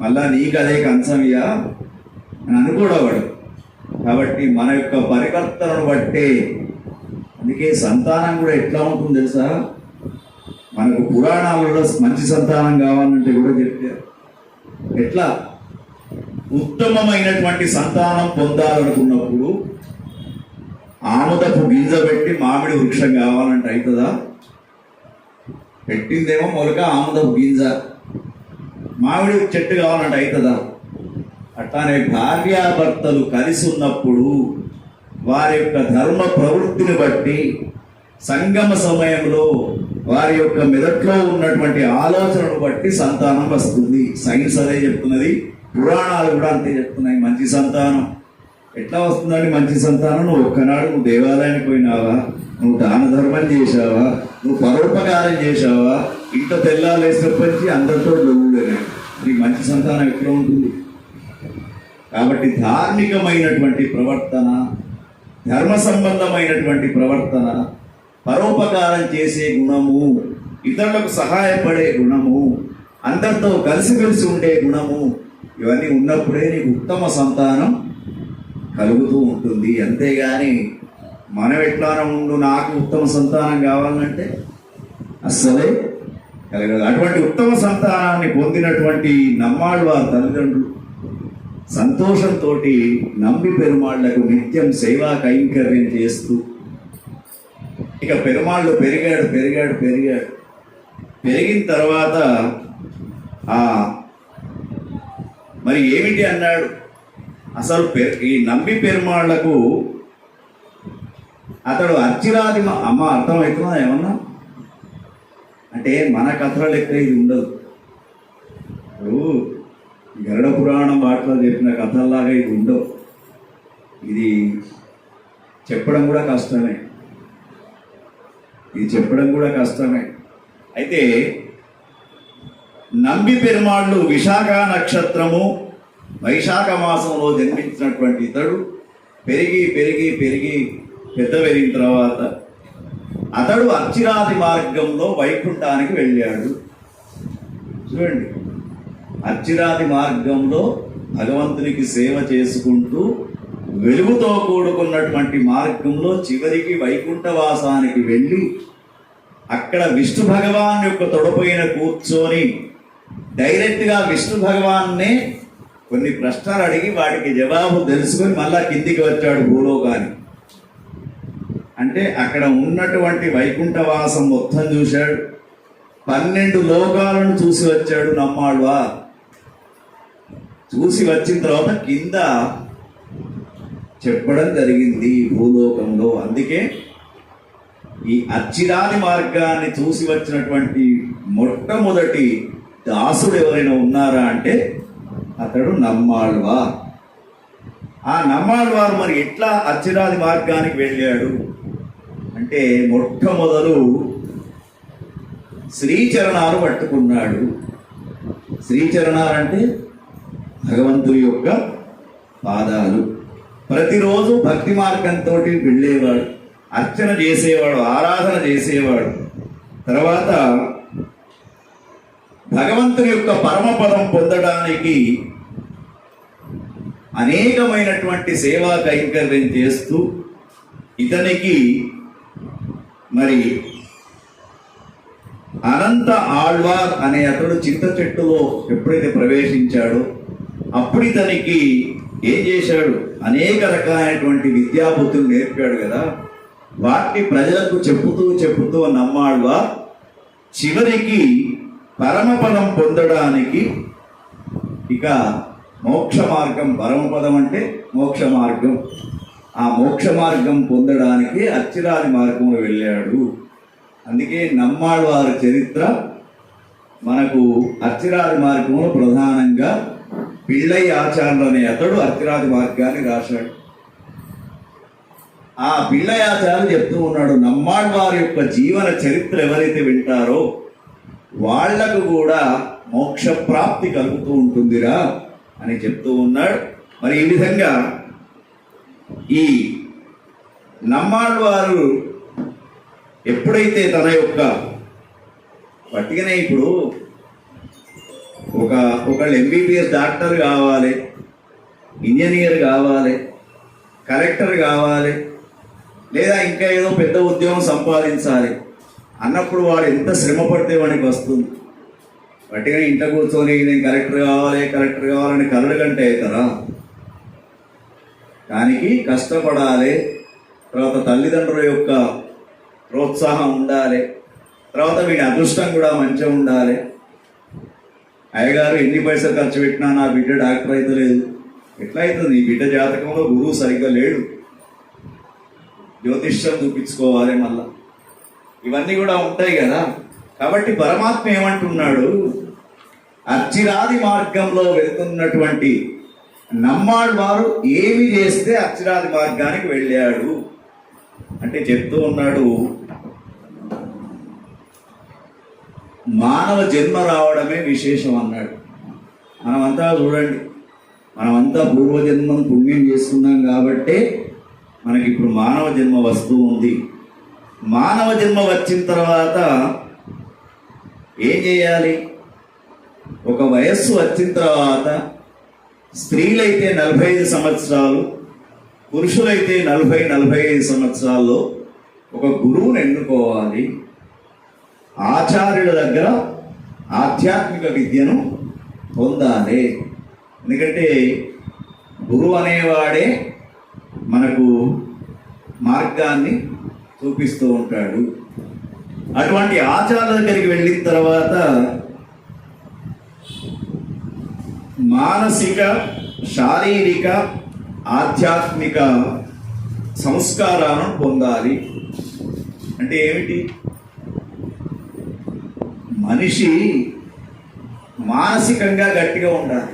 మళ్ళా నీకు అదే కంచం ఇయ్యా అని అనుకోడవాడు. కాబట్టి మన యొక్క పరివర్తనను బట్టే, అందుకే సంతానం కూడా ఎట్లా ఉంటుంది తెలుసా? మనకు పురాణాలలో మంచి సంతానం కావాలంటే కూడా చెప్పారు. ఎట్లా ఉత్తమమైనటువంటి సంతానం పొందాలనుకున్నప్పుడు ఆముదపు గింజ పెట్టి మామిడి వృక్షం కావాలంటే అవుతుందా? పెట్టిందేమో మొలక ఆముదపు గింజ, మామిడి చెట్టు కావాలంటే అవుతుందా? అట్లానే భార్యాభర్తలు కలిసి ఉన్నప్పుడు వారి యొక్క ధర్మ ప్రవృత్తిని బట్టి సంగమ సమయంలో వారి యొక్క మెదట్లో ఉన్నటువంటి ఆలోచనను బట్టి సంతానం వస్తుంది. సైన్స్ అదే చెప్తున్నది, పురాణాలు కూడా అంతే చెప్తున్నాయి. మంచి సంతానం ఎట్లా వస్తుందండి? మంచి సంతానం నువ్వు ఒక్కనాడు నువ్వు దేవాలయానికి పోయినావా, నువ్వు దాన ధర్మం చేశావా, నువ్వు పరోపకారం చేశావా, ఇంత తెల్లాలేసప్పటి అందరితో డబ్బులేనే, నీకు మంచి సంతానం ఎక్కడ ఉంటుంది? కాబట్టి ధార్మికమైనటువంటి ప్రవర్తన, ధర్మ సంబంధమైనటువంటి ప్రవర్తన, పరోపకారం చేసే గుణము, ఇతరులకు సహాయపడే గుణము, అందరితో కలిసిమెలిసి ఉండే గుణము, ఇవన్నీ ఉన్నప్పుడే నీకు ఉత్తమ సంతానం కలుగుతూ ఉంటుంది. అంతేగాని మనం ఎట్లానో ఉండు నాకు ఉత్తమ సంతానం కావాలంటే అస్సలే కలగదు. అటువంటి ఉత్తమ సంతానాన్ని పొందినటువంటి నమ్మాళ్ళవారి తల్లిదండ్రులు సంతోషంతో నంబి పెరుమాళ్లకు నిత్యం సేవా కైంకర్యం చేస్తూ, ఇక పెరుమాళ్ళు పెరిగాడు పెరిగాడు పెరిగాడు పెరిగిన తర్వాత మరి ఏమిటి అన్నాడు అసలు ఈ నంబి పెరుమాళ్లకు అతడు అర్చిరాది అమ్మ అర్థమవుతుందా ఏమన్నా అంటే మన కథల లెక్క ఇది ఉండదు. ఇప్పుడు గరుడ పురాణం వాటిలో చెప్పిన కథల్లాగా ఇది ఉండవు. ఇది చెప్పడం కూడా కష్టమే, ఇది చెప్పడం కూడా కష్టమే. అయితే నంబి పెరుమాళ్ళు విశాఖ నక్షత్రము వైశాఖ మాసంలో జన్మించినటువంటి ఇతడు పెరిగి పెరిగి పెరిగి పెద్ద పెరిగిన తర్వాత అతడు అర్చిరాది మార్గంలో వైకుంఠానికి వెళ్ళాడు. చూడండి, అర్చిరాది మార్గంలో భగవంతునికి సేవ చేసుకుంటూ వెలుగుతో కూడుకున్నటువంటి మార్గంలో చివరికి వైకుంఠవాసానికి వెళ్ళి అక్కడ విష్ణు భగవాన్ యొక్క తొడపైన కూర్చొని డైరెక్ట్గా విష్ణు భగవాన్నే కొన్ని ప్రశ్నలు అడిగి వాటికి జవాబు తెలుసుకొని మళ్ళా కిందికి వచ్చాడు భూలోకానికి. అంటే అక్కడ ఉన్నటువంటి వైకుంఠవాసం మొత్తం చూశాడు, 12 లోకాలను చూసి వచ్చాడు నమ్మాళ్వా. చూసి వచ్చిన తర్వాత కింద చెప్పడం జరిగింది భూలోకంలో. అందుకే ఈ అర్చిరాది మార్గాన్ని చూసి వచ్చినటువంటి మొట్టమొదటి దాసుడు ఎవరైనా ఉన్నారా అంటే అతడు నమ్మాళ్వా. ఆ నమ్మాళ్వారు మరి ఎట్లా అర్చిరాది మార్గానికి వెళ్ళాడు అంటే మొట్టమొదలు శ్రీచరణాలు పట్టుకున్నాడు. శ్రీచరణాలు అంటే భగవంతుడి యొక్క పాదాలు. ప్రతిరోజు భక్తి మార్గంతో వెళ్ళేవాడు, అర్చన చేసేవాడు, ఆరాధన చేసేవాడు. తర్వాత భగవంతుని యొక్క పరమపదం పొందడానికి అనేకమైనటువంటి సేవా కైంకర్యం చేస్తూ ఇతనికి మరి అనంత ఆళ్వార్ అనే అతడు చింత చెట్టులో ఎప్పుడైతే ప్రవేశించాడో అప్పుడు ఇతనికి ఏం చేశాడు, అనేక రకాలైనటువంటి విద్యాబుద్ధులు నేర్పాడు కదా. వాటిని ప్రజలకు చెప్పుతూ చెప్పుతూ నమ్మాళ్వార్ చివరికి పరమపదం పొందడానికి ఇక మోక్ష మార్గం, పరమపదం అంటే మోక్ష మార్గం, ఆ మోక్ష మార్గం పొందడానికి అర్చిరాది మార్గంలో వెళ్ళాడు. అందుకే నమ్మాళ్వారి చరిత్ర మనకు అర్చిరాది మార్గంలో ప్రధానంగా పిళ్ళయ్య ఆచార్యులు అనే అతడు అర్చిరాది మార్గాన్ని రాశాడు. ఆ పిళ్ళయ్య ఆచార్యులు చెప్తూ ఉన్నాడు, నమ్మాళ్వారి యొక్క జీవన చరిత్ర ఎవరైతే వింటారో వాళ్లకు కూడా మోక్ష ప్రాప్తి కలుగుతూ ఉంటుందిరా అని చెప్తూ ఉన్నాడు. మరి ఈ విధంగా ఈ నమ్మాళ్వారు ఎప్పుడైతే తన యొక్క పట్టికనే ఇప్పుడు ఒకళ్ళు ఎంబీబీఎస్ డాక్టర్ కావాలి, ఇంజనీర్ కావాలి, కలెక్టర్ కావాలి, లేదా ఇంకా ఏదో పెద్ద ఉద్యోగం సంపాదించాలి అన్నప్పుడు వాడు ఎంత శ్రమ పడితే వాడికి వస్తుంది. పట్టిగా ఇంట కూర్చొని నేను కలెక్టర్ కావాలని కలడు కంటే అవుతారా? దానికి కష్టపడాలి, తర్వాత తల్లిదండ్రుల యొక్క ప్రోత్సాహం ఉండాలి, తర్వాత వీడి అదృష్టం కూడా మంచిగా ఉండాలి. అయ్యగారు ఎన్ని పైసలు ఖర్చు పెట్టినా నా బిడ్డ డాక్టర్ అయితే లేదు, ఎట్లయితుంది? నీ బిడ్డ జాతకంలో గురువు సరిగ్గా లేడు, జ్యోతిష్యం చూపించుకోవాలి మళ్ళా, ఇవన్నీ కూడా ఉంటాయి కదా. కాబట్టి పరమాత్మ ఏమంటున్నాడు, అర్చిరాది మార్గంలో వెళ్తున్నటువంటి నమ్మాడు వారు ఏమి చేస్తే అర్చిరాది మార్గానికి వెళ్ళాడు అంటే చెప్తూ ఉన్నాడు, మానవ జన్మ రావడమే విశేషం అన్నాడు. మనమంతా చూడండి, మనమంతా పూర్వజన్మం పుణ్యం చేసుకున్నాం కాబట్టే మనకి ఇప్పుడు మానవ జన్మ వస్తూ ఉంది. మానవ జన్మ వచ్చిన తర్వాత ఏం చేయాలి? ఒక వయస్సు వచ్చిన తర్వాత స్త్రీలైతే 45 సంవత్సరాలు, పురుషులైతే 40-45 సంవత్సరాల్లో ఒక గురువుని ఎన్నుకోవాలి. ఆచార్యుల దగ్గర ఆధ్యాత్మిక విద్యను పొందాలి. ఎందుకంటే గురువు అనేవాడే మనకు మార్గాన్ని చూపిస్తూ ఉంటాడు. అటువంటి ఆచార్యుల దగ్గరికి వెళ్ళిన తర్వాత మానసిక, శారీరక, ఆధ్యాత్మిక సంస్కారాలను పొందాలి. అంటే ఏమిటి? మనిషి మానసికంగా గట్టిగా ఉండాలి.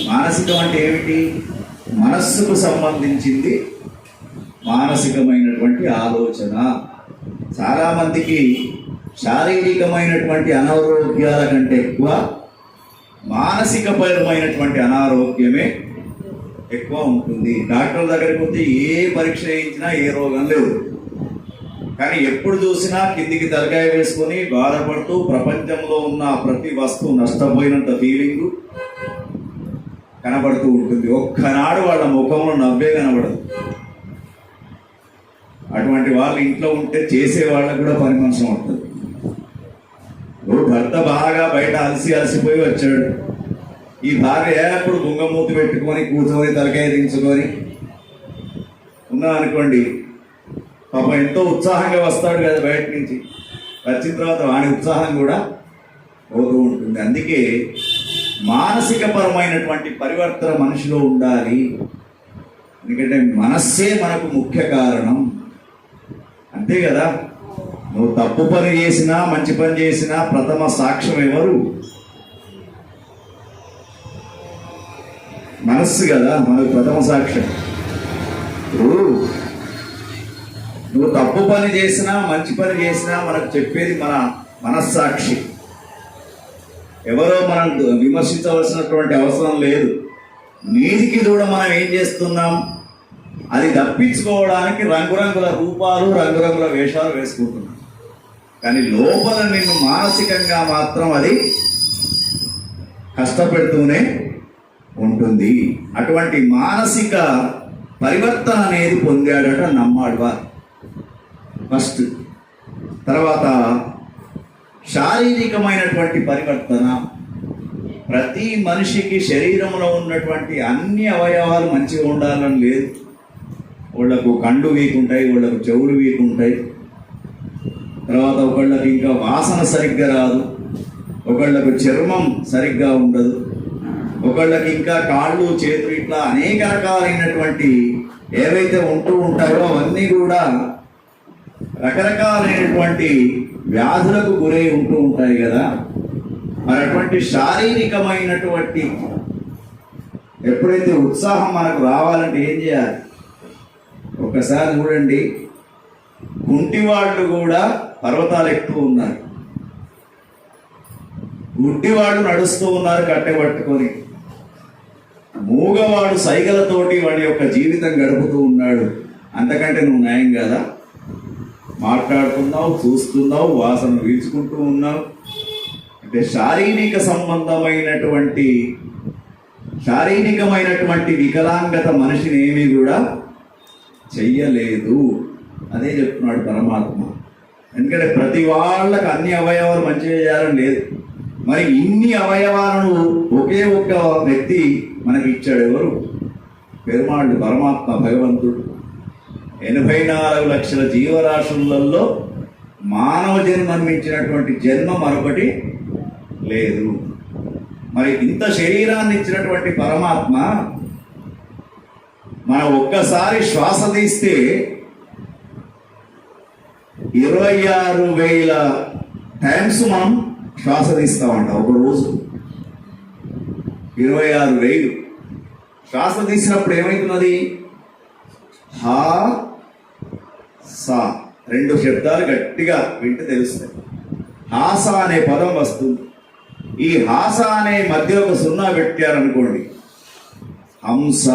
మానసికం అంటే ఏమిటి? మనస్సుకు సంబంధించింది మానసికమైనటువంటి ఆలోచన. చాలామందికి శారీరకమైనటువంటి అనారోగ్యాల కంటే ఎక్కువ మానసికపరమైనటువంటి అనారోగ్యమే ఎక్కువ ఉంటుంది. డాక్టర్ దగ్గరికి పోతే ఏ పరీక్ష చేయించినా ఏ రోగం లేదు, కానీ ఎప్పుడు చూసినా కిందికి తలకాయ వేసుకొని బాధపడుతూ ప్రపంచంలో ఉన్న ప్రతి వస్తువు నష్టపోయినంత ఫీలింగు కనబడుతూ ఉంటుంది. ఒక్కనాడు వాళ్ళ ముఖంలో నవ్వే కనబడదు. అటువంటి వాళ్ళు ఇంట్లో ఉంటే చేసే వాళ్ళకు కూడా పని మనిషి ఉంటుంది. భర్త బాగా బయట అలసిపోయి వచ్చాడు, ఈ భార్య ఎప్పుడు గుంగమూతి పెట్టుకొని కూర్చొని తలకాయ దించుకొని ఉన్నా అనుకోండి, పాపం ఎంతో ఉత్సాహంగా వస్తాడు కదా బయట నుంచి, వచ్చిన తర్వాత వాడి ఉత్సాహం కూడా పోతూ ఉంటుంది. అందుకే మానసిక పరమైనటువంటి పరివర్తన మనిషిలో ఉండాలి. ఎందుకంటే మనస్సే మనకు ముఖ్య కారణం. అంతే కదా. నువ్వు తప్పు పని చేసినా మంచి పని చేసినా ప్రథమ సాక్ష్యం ఎవరు? మనస్సు కదా మనకు ప్రథమ సాక్ష్యం. నువ్వు తప్పు పని చేసినా మంచి పని చేసినా మనకు చెప్పేది మన మనస్సాక్షి. ఎవరో మనం విమర్శించవలసినటువంటి అవసరం లేదు. నీతికి కూడా మనం ఏం చేస్తున్నాం? అది తప్పించుకోవడానికి రంగురంగుల రూపాలు, రంగురంగుల వేషాలు వేసుకుంటున్నాం. కానీ లోపల నిన్ను మానసికంగా మాత్రం అది కష్టపెడుతూనే ఉంటుంది. అటువంటి మానసిక పరివర్తన అనేది పొందాడట నమ్మాళ్వార్ ఫస్ట్. తర్వాత శారీరకమైనటువంటి పరివర్తన. ప్రతి మనిషికి శరీరంలో ఉన్నటువంటి అన్ని అవయవాలు మంచిగా ఉండాలని లేదు. వాళ్ళకు కళ్ళు వీక్ ఉంటాయి, వాళ్ళకు చెవులు వీక్ ఉంటాయి, తర్వాత ఒకళ్ళకి ఇంకా వాసన సరిగ్గా రాదు, ఒకళ్ళకు చర్మం సరిగ్గా ఉండదు, ఒకళ్ళకి ఇంకా కాళ్ళు చేతులు ఇట్లా అనేక రకాలైనటువంటి ఏవైతే ఉంటూ ఉంటాయో అవన్నీ కూడా రకరకాలైనటువంటి వ్యాధులకు గురై ఉంటూ ఉంటాయి కదా. మరి అటువంటి శారీరకమైనటువంటి ఎప్పుడైతే ఉత్సాహం మనకు రావాలంటే ఏం చేయాలి? ఒకసారి చూడండి, కుంటివాళ్ళు కూడా పర్వతాలు ఎక్కుతూ ఉన్నారు, గుడ్డివాళ్ళు నడుస్తూ ఉన్నారు కట్టెపట్టుకొని, మూగవాడు సైగలతోటి వాడి యొక్క జీవితం గడుపుతూ ఉన్నాడు. అంతకంటే నువ్వు న్యాయం కదా? మాట్లాడుతున్నావు, చూస్తున్నావు, వాసన పీల్చుకుంటూ ఉన్నావు. అంటే శారీరకమైనటువంటి వికలాంగత మనిషిని ఏమీ కూడా చెయ్యలేదు. అదే చెప్తున్నాడు పరమాత్మ. ఎందుకంటే ప్రతి వాళ్ళకి అన్ని అవయవాలు మంచిగా చేయాలని లేదు. మరి ఇన్ని అవయవాలను ఒకే ఒక్క వ్యక్తి మనకి ఇచ్చాడు. ఎవరు? పెరుమాళ్ళు, పరమాత్మ, భగవంతుడు. 84 లక్షల జీవరాశులలో మానవ జన్మనిచ్చినటువంటి జన్మ మరొకటి లేదు. మరి ఇంత శరీరాన్ని ఇచ్చినటువంటి పరమాత్మ మనం ఒక్కసారి శ్వాస తీస్తే 26,000 టైమ్స్ మనం శ్వాస తీస్తామంట ఒక రోజు. 26,000 శ్వాస తీసినప్పుడు ఏమవుతున్నది? హా సా, 2 శబ్దాలు గట్టిగా వింటే తెలుస్తాయి. హాస అనే పదం వస్తుంది. ఈ హాస అనే మధ్య ఒక 0 పెట్టారనుకోండి, హంస.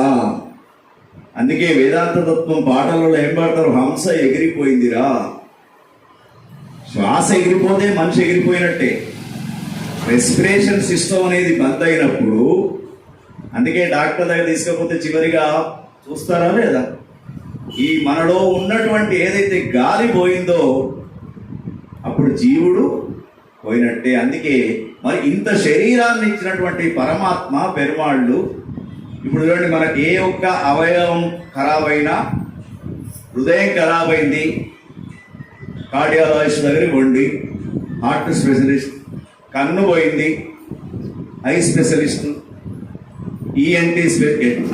అందుకే వేదాంత తత్వం పాటలలో ఏం పాడతారు? హంస ఎగిరిపోయిందిరా. శ్వాస ఎగిరిపోతే మనిషి ఎగిరిపోయినట్టే. రెస్పిరేషన్ సిస్టమ్ అనేది బంద్ అయినప్పుడు, అందుకే డాక్టర్ దగ్గర తీసుకపోతే చివరిగా చూస్తారా లేదా, ఈ మనలో ఉన్నటువంటి ఏదైతే గాలి పోయిందో అప్పుడు జీవుడు పోయినట్టే. అందుకే మరి ఇంత శరీరాన్ని ఇచ్చినటువంటి పరమాత్మ పెరుమాళ్ళు, ఇప్పుడు చూడండి, మనకి ఏ ఒక్క అవయవం ఖరాబ్ అయినా, హృదయం ఖరాబ్ అయింది, కార్డియాలజిస్ట్ దగ్గరికి పోండి, హార్ట్ స్పెషలిస్ట్, కన్ను పోయింది, ఐ స్పెషలిస్ట్, ఈఎన్టీ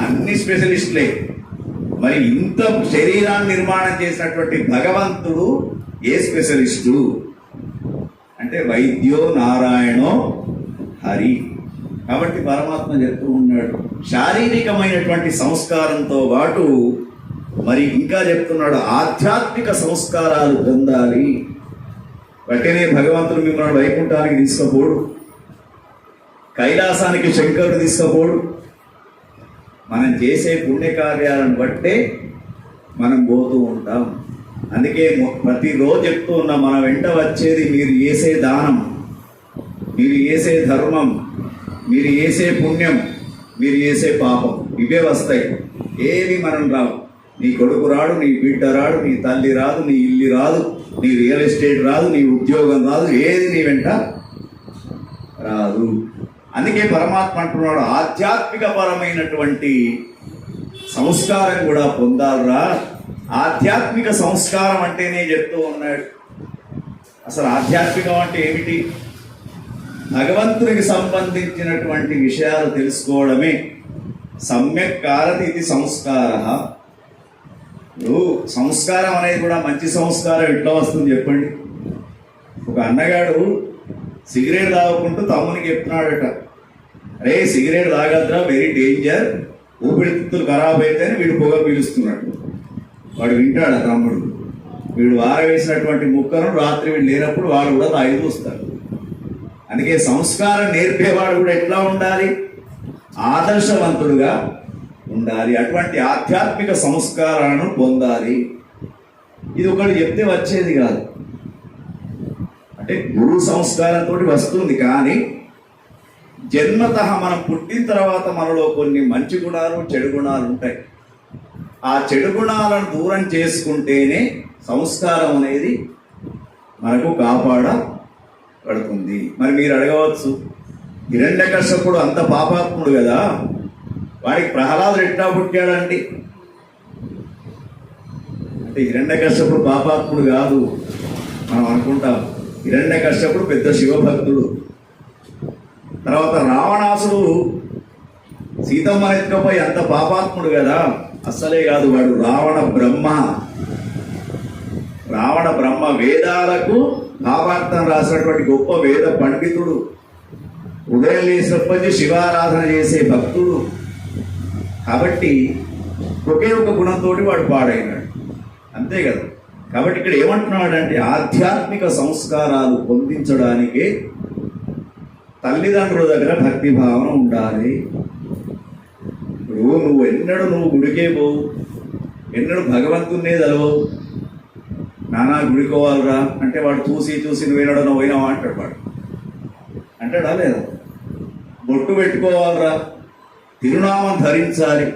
అన్ని స్పెషలిస్టులే. మరి ఇంత శరీరాన్ని నిర్మాణం చేసినటువంటి భగవంతుడు ఏ స్పెషలిస్టు అంటే వైద్యో నారాయణో హరి. కాబట్టి పరమాత్మ చెప్తూ ఉన్నాడు, శారీరకమైనటువంటి సంస్కారంతో పాటు మరి ఇంకా చెప్తున్నాడు, ఆధ్యాత్మిక సంస్కారాలు పొందాలి. వెంటనే భగవంతుడు మిమ్మల్ని వైకుంఠానికి తీసుకపోడు, కైలాసానికి శంకరుడు తీసుకపోడు. మనం చేసే పుణ్యకార్యాలను బట్టే మనం పోతూ ఉంటాం. అందుకే ప్రతిరోజు చెప్తూ ఉన్నా, మన వెంట వచ్చేది మీరు చేసే దానం, మీరు చేసే ధర్మం, మీరు చేసే పుణ్యం, మీరు చేసే పాపం, ఇవే వస్తాయి. ఏవి మనం రావు. నీ కొడుకు రాడు, నీ బిడ్డ రాడు, నీ తల్లి రాదు, నీ ఇల్లు రాదు, నీ రియల్ ఎస్టేట్ రాదు, నీ ఉద్యోగం రాదు, ఏది నీ వెంట రాదు. అందుకే పరమాత్మ అంటున్నాడు, ఆధ్యాత్మిక పరమైనటువంటి సంస్కారం కూడా పొందాలరా. ఆధ్యాత్మిక సంస్కారం అంటేనే చెప్తూ ఉన్నాడు. అసలు ఆధ్యాత్మికం అంటే ఏమిటి? భగవంతునికి సంబంధించినటువంటి విషయాలు తెలుసుకోవడమే. సమ్యక్ కారతి ఇది సంస్కార. సంస్కారం అనేది కూడా మంచి సంస్కారం ఎట్లా వస్తుంది చెప్పండి? ఒక అన్నగాడు సిగరెట్ తాగుకుంటూ తమ్మునికి చెప్తున్నాడట, అరే సిగరెట్ తాగద్రా, వెరీ డేంజర్, ఊపిరితిత్తులు ఖరాబ్ అయితేనే వీడు పొగ పీలుస్తున్నాడు. వాడు వింటాడు తమ్ముడు. వీడు వారవేసినటువంటి ముక్కను రాత్రి వీడు లేనప్పుడు వాడు కూడా తాగి చూస్తాడు. అందుకే సంస్కారం నేర్పేవాడు కూడా ఎట్లా ఉండాలి? ఆదర్శవంతుడుగా ఉండాలి. అటువంటి ఆధ్యాత్మిక సంస్కారాలను పొందాలి. ఇది ఒకటి చెప్తే వచ్చేది కాదు. అంటే గురు సంస్కారంతో వస్తుంది, కానీ జన్మత మనం పుట్టిన తర్వాత మనలో కొన్ని మంచి గుణాలు, చెడు గుణాలు ఉంటాయి. ఆ చెడు గుణాలను దూరం చేసుకుంటేనే సంస్కారం అనేది మనకు కాపాడబడుతుంది. మరి మీరు అడగవచ్చు, హిరణ్యకశ్యపుడు అంత పాపాత్ముడు కదా, వాడికి ప్రహ్లాదుడు ఎట్లా పుట్టాడండి అంటే, హిరణ్యకశ్యపుడు పాపాత్ముడు కాదు మనం అనుకుంటాం. హిరణ్యకశ్యపుడు పెద్ద శివభక్తుడు. తర్వాత రావణాసుడు సీతమ్మని ఎత్తుకపోయి అంత పాపాత్ముడు కదా, అస్సలే కాదు. వాడు రావణ బ్రహ్మ వేదాలకు భావార్థం రాసినటువంటి గొప్ప వేద పండితుడు. ఉదయం లేచినప్పటి శివారాధన చేసే భక్తుడు. కాబట్టి ఒకే ఒక గుణంతో వాడు పాడైనాడు, అంతే కదా. కాబట్టి ఇక్కడ ఏమంటున్నాడంటే, ఆధ్యాత్మిక సంస్కారాలు పొందించడానికే తల్లిదండ్రుల దగ్గర భక్తి భావన ఉండాలి. ఇప్పుడు నువ్వు గుడికే పోవు, ఎన్నడూ భగవంతున్నే తెలవవు. నానా గుడికోవాలరా అంటే వాడు చూసి నువ్వు వినడం పోయినావా అంటాడు. వాడు అంటాడా లేదా? బొట్టు పెట్టుకోవాలరా, తిరునామం ధరించాలి.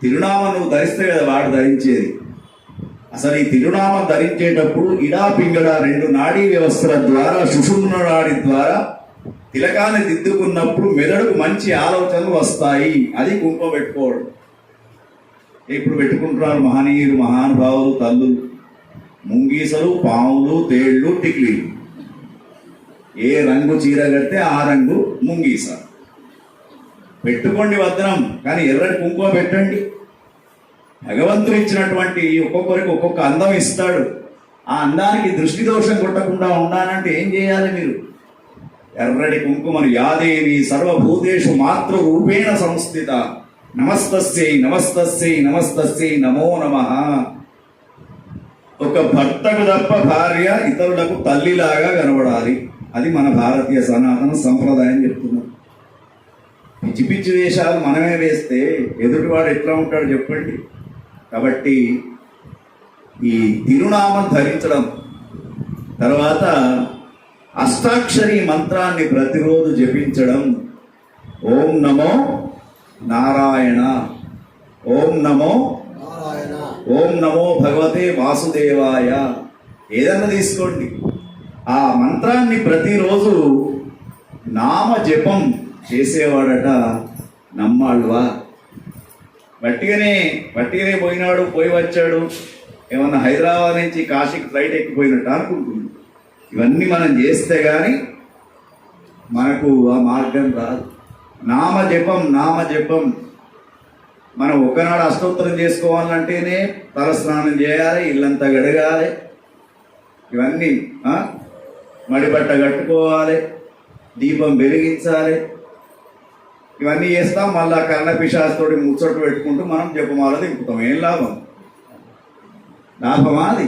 తిరునామం నువ్వు ధరిస్తే కదా వాడు ధరించేది. అసలు ఈ తిరునామం ధరించేటప్పుడు ఇడా పింగళ 2 నాడీ వ్యవస్థల ద్వారా, సుషుమ్న నాడి ద్వారా తిలకాన్ని దిద్దుకున్నప్పుడు మెదడుకు మంచి ఆలోచనలు వస్తాయి. అది కుంకుమ పెట్టుకోవడం. ఇప్పుడు పెట్టుకుంటున్నారు మహనీయులు, మహానుభావులు, తల్లులు, ముంగీసలు, పాములు, తేళ్లు, టిక్లీలు. ఏ రంగు చీర కడితే ఆ రంగు ముంగీస పెట్టుకోండి, వద్దనం. కానీ ఎర్రటి కుంకుమ పెట్టండి, భగవంతుడు ఇచ్చినటువంటి ఒక్కొక్కరికి ఒక్కొక్క అందం ఇస్తాడు. ఆ అందానికి దృష్టి దోషం కొట్టకుండా ఉండాలంటే ఏం చేయాలి మీరు? ఎర్రటి కుంకుమను యాదేవి సర్వభూతేషు మాతృ రూపేణ సంస్థిత నమస్తస్యై నమస్తస్యై నమస్తస్యై నమో నమః. ఒక భర్తకు తప్ప భార్య ఇతరులకు తల్లిలాగా కనబడాలి. అది మన భారతీయ సనాతన సంప్రదాయం చెప్తున్నారు. పిచ్చి పిచ్చి వేషాలు మనమే వేస్తే ఎదుటివాడు ఎట్లా ఉంటాడు చెప్పండి. కాబట్టి ఈ తిరునామం ధరించడం, తర్వాత అష్టాక్షరి మంత్రాన్ని ప్రతిరోజు జపించడం, ఓం నమో నారాయణ, ఓం నమో నారాయణ, ఓం నమో భగవతే వాసుదేవాయ, ఏదన్నా తీసుకోండి. ఆ మంత్రాన్ని ప్రతిరోజు నామ జపం చేసేవాడట నమ్మాళ్ళువా. వట్టిగానే పోయినాడు, పోయి వచ్చాడు, ఏమన్నా హైదరాబాద్ నుంచి కాశీకి ఫ్లైట్ ఎక్కిపోయినట్టు అనుకుంటుంది. ఇవన్నీ మనం చేస్తే కానీ మనకు ఆ మార్గం రాదు. నామజపం మనం ఒకనాడు అష్టోత్తరం చేసుకోవాలంటేనే తలస్నానం చేయాలి, ఇల్లంతా గడగాలి, ఇవన్నీ మడిబట్ట కట్టుకోవాలి, దీపం వెలిగించాలి, ఇవన్నీ చేస్తాం. మళ్ళా కర్ణపిశాస్తోటి ముచ్చట్లు పెట్టుకుంటూ మనం జపమాల దింపుతాం. ఏం లాభమా అది?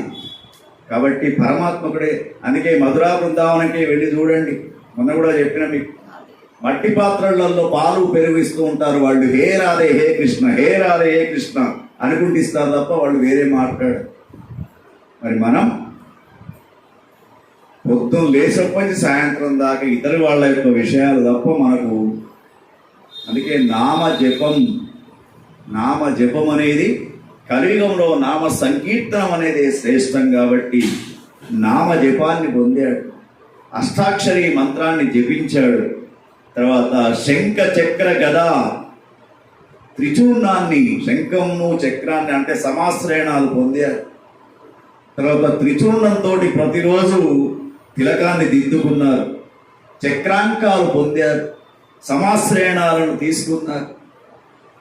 కాబట్టి పరమాత్మకుడే. అందుకే మధురా బృందావనంకి వెళ్ళి చూడండి. మొన్న కూడా చెప్పిన మీకు, మట్టి పాత్రలలో పాలు పెరుగిస్తూ ఉంటారు వాళ్ళు. హే రాధే హే కృష్ణ, హే రాధే హే కృష్ణ అనుకుంటూ ఇస్తారు తప్ప వాళ్ళు వేరే మాట్లాడు. మరి మనం పొద్దున్న లేచప్పటి సాయంత్రం దాకా ఇతర వాళ్ళ యొక్క విషయాలు తప్ప మనకు. అందుకే నామ జపం అనేది కలియుగంలో నామ సంకీర్తనం అనేది శ్రేష్టం. కాబట్టి నామ జపాన్ని పొందాడు, అష్టాక్షరి మంత్రాన్ని జపించాడు. తర్వాత శంఖ చక్ర గద త్రిచూర్ణాన్ని, శంఖంను చక్రాన్ని అంటే సమాశ్రయణాలు పొందారు. తర్వాత త్రిచూర్ణంతో ప్రతిరోజు తిలకాన్ని దిద్దుకున్నారు, చక్రాంకాలు పొందారు, సమాశ్రయణాలను తీసుకున్నారు.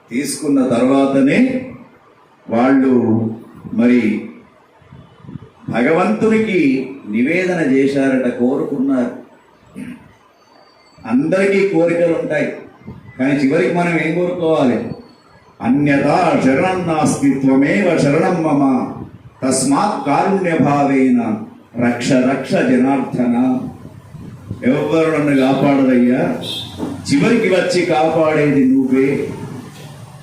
తీసుకున్న తర్వాతనే వాళ్ళు మరి భగవంతునికి నివేదన చేశారట, కోరుకున్నారు. అందరికీ కోరికలు ఉంటాయి, కానీ చివరికి మనం ఏం కోరుకోవాలి? అన్యథా శరణం నాస్తి త్వమేవ శరణం మమ తస్మాత్ కారుణ్య భావేన రక్ష రక్ష జనార్దన. ఎవరు నన్ను కాపాడరయ్యా, చివరికి వచ్చి కాపాడేది నువ్వే.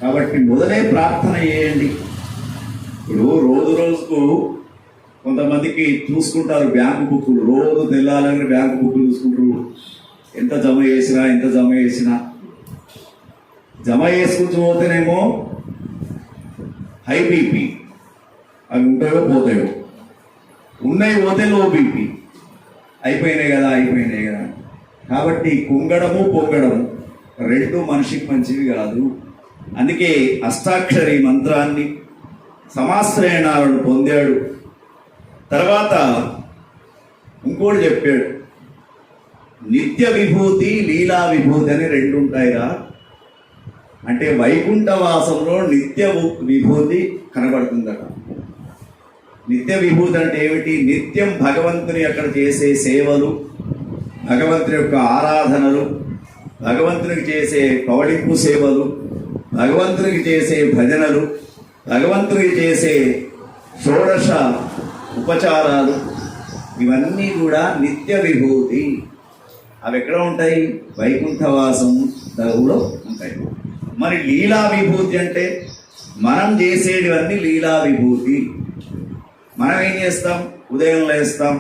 కాబట్టి మొదలే ప్రార్థన చేయండి. ఇప్పుడు రోజుకు కొంతమందికి చూసుకుంటారు బ్యాంకు బుక్కులు, రోజు తెల్లాలని బ్యాంకు బుక్కులు చూసుకుంటారు. ఎంత జమ చేసినా జమ చేసుకుంటూ పోతేనేమో హై బీపీ, అవి ఉంటాయో పోతాయో, ఉన్నాయి పోతే లో బీపీ, అయిపోయినాయి కదా. కాబట్టి కుంగడము పొంగడము రెండు మనిషికి మంచివి కాదు. అందుకే అష్టాక్షరి మంత్రాన్ని, సమాశ్రయణాలను పొందాడు. తర్వాత ఇంకోటి చెప్పాడు, నిత్య విభూతి లీలా విభూతి అని రెండు ఉంటాయిరా. అంటే వైకుంఠవాసంలో నిత్య విభూతి కనబడుతుందట. నిత్య విభూతి అంటే ఏమిటి? నిత్యం భగవంతుని అక్కడ చేసే సేవలు, భగవంతుని యొక్క ఆరాధనలు, భగవంతునికి చేసే పవళింపు సేవలు, భగవంతునికి చేసే భజనలు, భగవంతునికి చేసే షోడశ ఉపచారాలు, ఇవన్నీ కూడా నిత్య విభూతి. అవి ఎక్కడ ఉంటాయి? వైకుంఠవాసంలో ఉంటాయి. మరి లీలా విభూతి అంటే మనం చేసేటివన్నీ లీలా విభూతి. మనం ఏం చేస్తాం? ఉదయం లేస్తాం,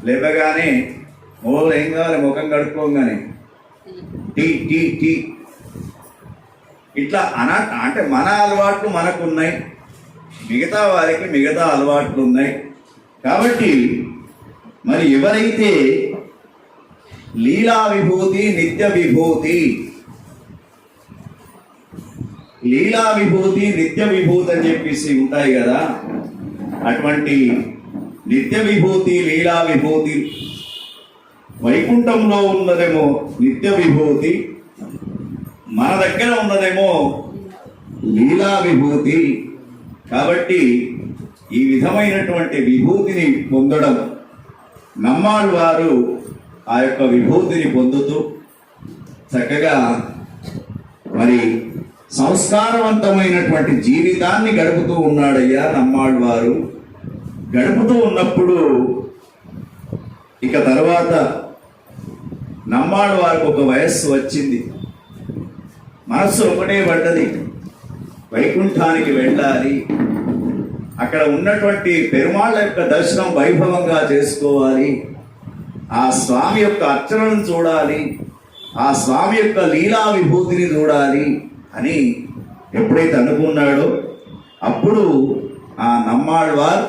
లేవగానే మొదలు ఏం కావాలి? ముఖం కడుక్కోగానే టీ టీ టీ ఇట్లా అంటే మన అలవాట్లు మనకున్నాయి, మిగతా వారికి మిగతా అలవాట్లు ఉన్నాయి. కాబట్టి మరి ఎవరైతే లీలా విభూతి, నిత్య విభూతి, లీలా విభూతి నిత్య విభూతి అని చెప్పేసి ఉంటాయి కదా, అటువంటి నిత్య విభూతి లీలా విభూతి వైకుంఠంలో ఉన్నదేమో నిత్య విభూతి, మన దగ్గర ఉన్నదేమో లీలా విభూతి. కాబట్టి ఈ విధమైనటువంటి విభూతిని పొందడం, నమ్మాళ్ళ వారు ఆ యొక్క విభూతిని పొందుతూ చక్కగా మరి సంస్కారవంతమైనటువంటి జీవితాన్ని గడుపుతూ ఉన్నాడయ్యా నమ్మాళ్ళ వారు. గడుపుతూ ఉన్నప్పుడు ఇక తర్వాత నమ్మాళ్ళ వారికి ఒక వయస్సు వచ్చింది. మనస్సు ఒకటే పడ్డది, వైకుంఠానికి వెళ్ళాలి, అక్కడ ఉన్నటువంటి పెరుమాళ్ళ యొక్క దర్శనం వైభవంగా చేసుకోవాలి, ఆ స్వామి యొక్క అర్చనను చూడాలి, ఆ స్వామి యొక్క లీలా విభూతిని చూడాలి అని ఎప్పుడైతే అనుకున్నాడో అప్పుడు ఆ నమ్మాళ్వార్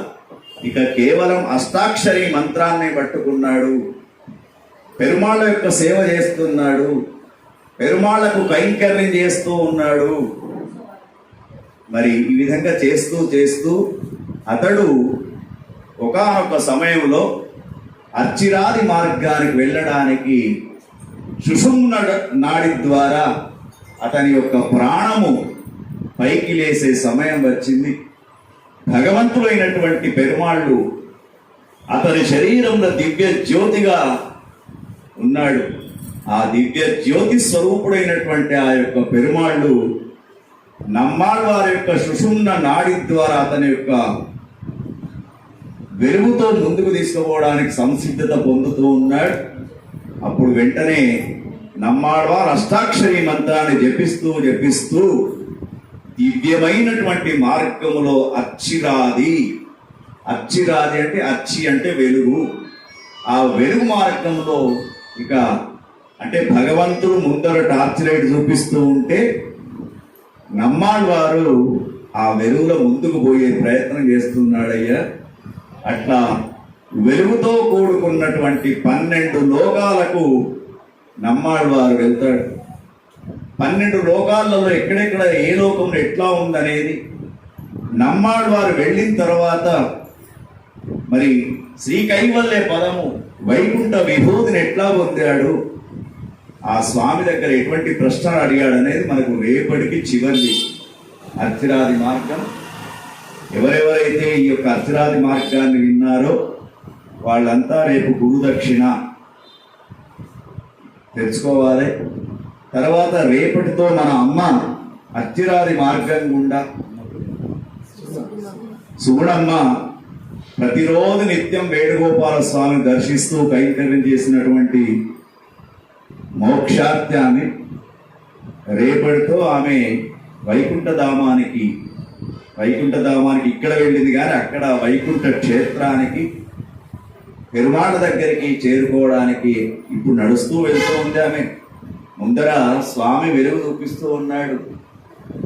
ఇక కేవలం అష్టాక్షరి మంత్రాన్ని పట్టుకున్నాడు. పెరుమాళ్ళ యొక్క సేవ చేస్తున్నాడు, పెరుమాళ్లకు కైంకర్యం చేస్తూ ఉన్నాడు. మరి ఈ విధంగా చేస్తూ చేస్తూ అతడు ఒకానొక సమయంలో అర్చిరాది మార్గానికి వెళ్ళడానికి సుషుమ్న నాడి ద్వారా అతని యొక్క ప్రాణము పైకి లేసే సమయం వచ్చింది. భగవంతుడైనటువంటి పెరుమాళ్ళు అతని శరీరంలో దివ్య జ్యోతిగా ఉన్నాడు. ఆ దివ్య జ్యోతి స్వరూపుడైనటువంటి ఆ యొక్క పెరుమాళ్ళు నమ్మాళ్ళ వారి యొక్క సుషుమ్న నాడి ద్వారా అతని యొక్క వెలుగుతో ముందుకు తీసుకుపోవడానికి సంసిద్ధత పొందుతూ ఉన్నాడు. అప్పుడు వెంటనే నమ్మాళ్వారు అష్టాక్షరి మంత్రాన్ని జపిస్తూ జపిస్తూ దివ్యమైనటువంటి మార్గములో అర్చిరాది అంటే అర్చి అంటే వెలుగు, ఆ వెలుగు మార్గంలో ఇక అంటే భగవంతుడు ముందర టార్చ్ లైట్ చూపిస్తూ ఉంటే నమ్మాళ్వారు ఆ వెలుగులో ముందుకు పోయే ప్రయత్నం చేస్తున్నాడయ్యా. అట్లా వెలుగుతో కూడుకున్నటువంటి 12 లోకాలకు నమ్మాళ్వారు వెళ్తాడు. 12 లోకాలలో ఎక్కడెక్కడ ఏ లోకంలో ఎట్లా ఉందనేది నమ్మాళ్వారు వెళ్ళిన తర్వాత మరి శ్రీ కైవల్య పదము వైకుంఠ విభూతిని ఎట్లా పొందాడు, ఆ స్వామి దగ్గర ఎటువంటి ప్రశ్నలు అడిగాడు అనేది మనకు రేపటికి చివరిది అర్చిరాది మార్గం. ఎవరెవరైతే ఈ యొక్క అర్చిరాది మార్గాన్ని విన్నారో వాళ్ళంతా రేపు గురుదక్షిణ తెచ్చుకోవాలి. తర్వాత రేపటితో మన అమ్మ అర్చిరాది మార్గం గుండా సుగుణమ్మ ప్రతిరోజు నిత్యం వేణుగోపాల స్వామిని దర్శిస్తూ కైంకర్యం చేసినటువంటి మోక్షార్థాన్ని రేపటితో ఆమె వైకుంఠధామానికి ఇక్కడ వెళ్ళింది కానీ అక్కడ వైకుంఠ క్షేత్రానికి పెరుమాళ్ళ దగ్గరికి చేరుకోవడానికి ఇప్పుడు నడుస్తూ వెళ్తూ ఉంది. ఆమె ముందర స్వామి వెలుగు చూపిస్తూ ఉన్నాడు.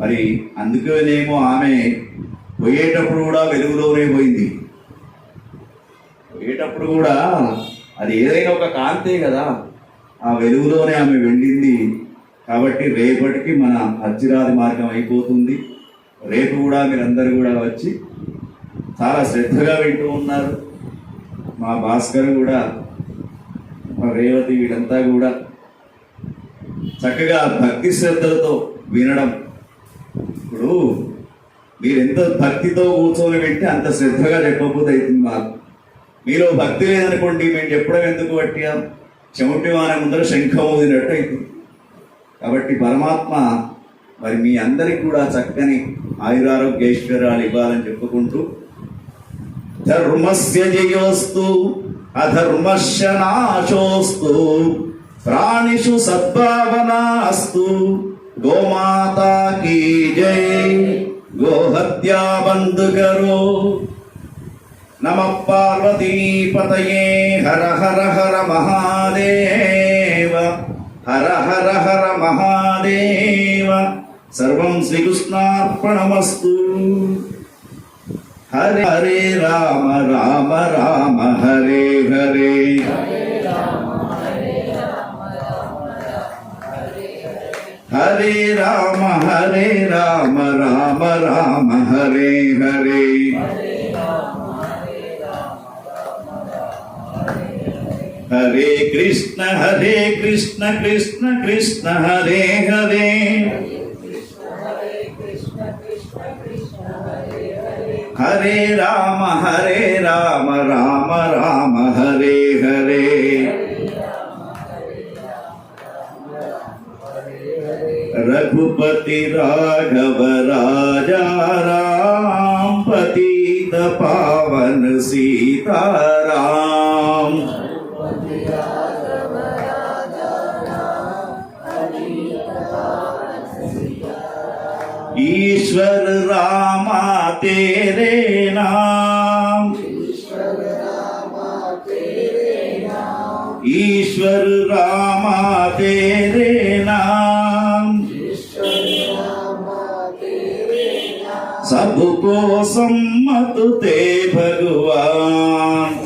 మరి అందుకేనేమో ఆమె పోయేటప్పుడు కూడా వెలుగులోనే పోయింది. పోయేటప్పుడు కూడా అది ఏదైనా ఒక కాంతే కదా, ఆ వెలుగులోనే ఆమె వెళ్ళింది. కాబట్టి రేపటికి మన అర్చిరాది మార్గం అయిపోతుంది. రేపు కూడా మీరందరూ కూడా వచ్చి చాలా శ్రద్ధగా వింటూ ఉన్నారు. మా భాస్కర్ కూడా, మా రేవతి, వీళ్ళంతా కూడా చక్కగా భక్తి శ్రద్ధలతో వినడం. ఇప్పుడు మీరు ఎంత భక్తితో కూర్చొని వింటే అంత శ్రద్ధగా చెప్పకపోతే అవుతుంది. మాకు మీలో భక్తి లేదనుకోండి, మేము చెప్పడం ఎందుకు పట్టాం, చెమటి వాన ముందర శంఖం ఊదినట్టు అవుతుంది. కాబట్టి పరమాత్మ మరి మీ అందరికి కూడా చక్కని ఆయురారోగ్యేశ్వరాలు ఇవ్వాలని చెప్పుకుంటూ ధర్మస్య జయోస్తు అధర్మస్య నాశోస్తు ప్రాణిషు సద్భావనాస్తు గోమాతా కీ జై గోహత్యా బంద్ కరో నమః పార్వతీపతయే హర హర హర మహాదేవ హర హర హర మహాదేవ సర్వం శ్రీకృష్ణార్పణమస్తు. హరే హరే రామ రామ రామ హరే హరే హరే రామ హరే రామ రామ రామ హరే హరే. హరే కృష్ణ కృష్ణ కృష్ణ హరే హరే హరే రామ రామ రామ హరే హరే. రఘుపతి రాఘవ రాజా రాम పతిత పావన సీతారాం. ईश्वर रामा तेरे नाम, ईश्वर रामा तेरे नाम, सबको सम्मत ते भगवान.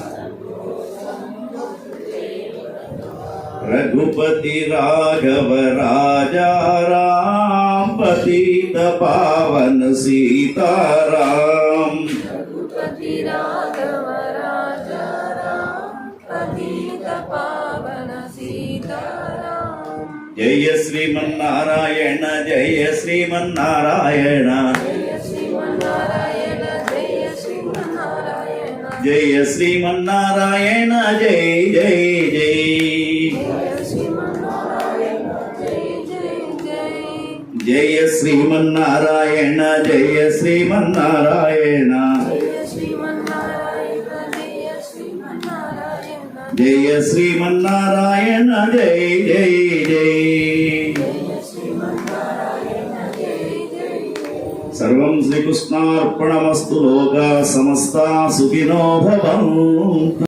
रघुपति राघव राजा राम पतित पावन सीताराम. रघुपति राघव राजा राम पतित पावन सीताराम. जय श्रीमन्नारायण जय श्रीमन्नारायण जय श्रीमन्नारायण जय श्रीमन्नारायण जय श्रीमन्नारायण जय जय जय. जय श्रीमन्नारायण जय श्रीमन्नारायण जय श्रीमन्नारायण जय जय जय. सर्वं श्रीकृष्णार्पणमस्तु. लोका समस्ता सुखिनो भवन्तु.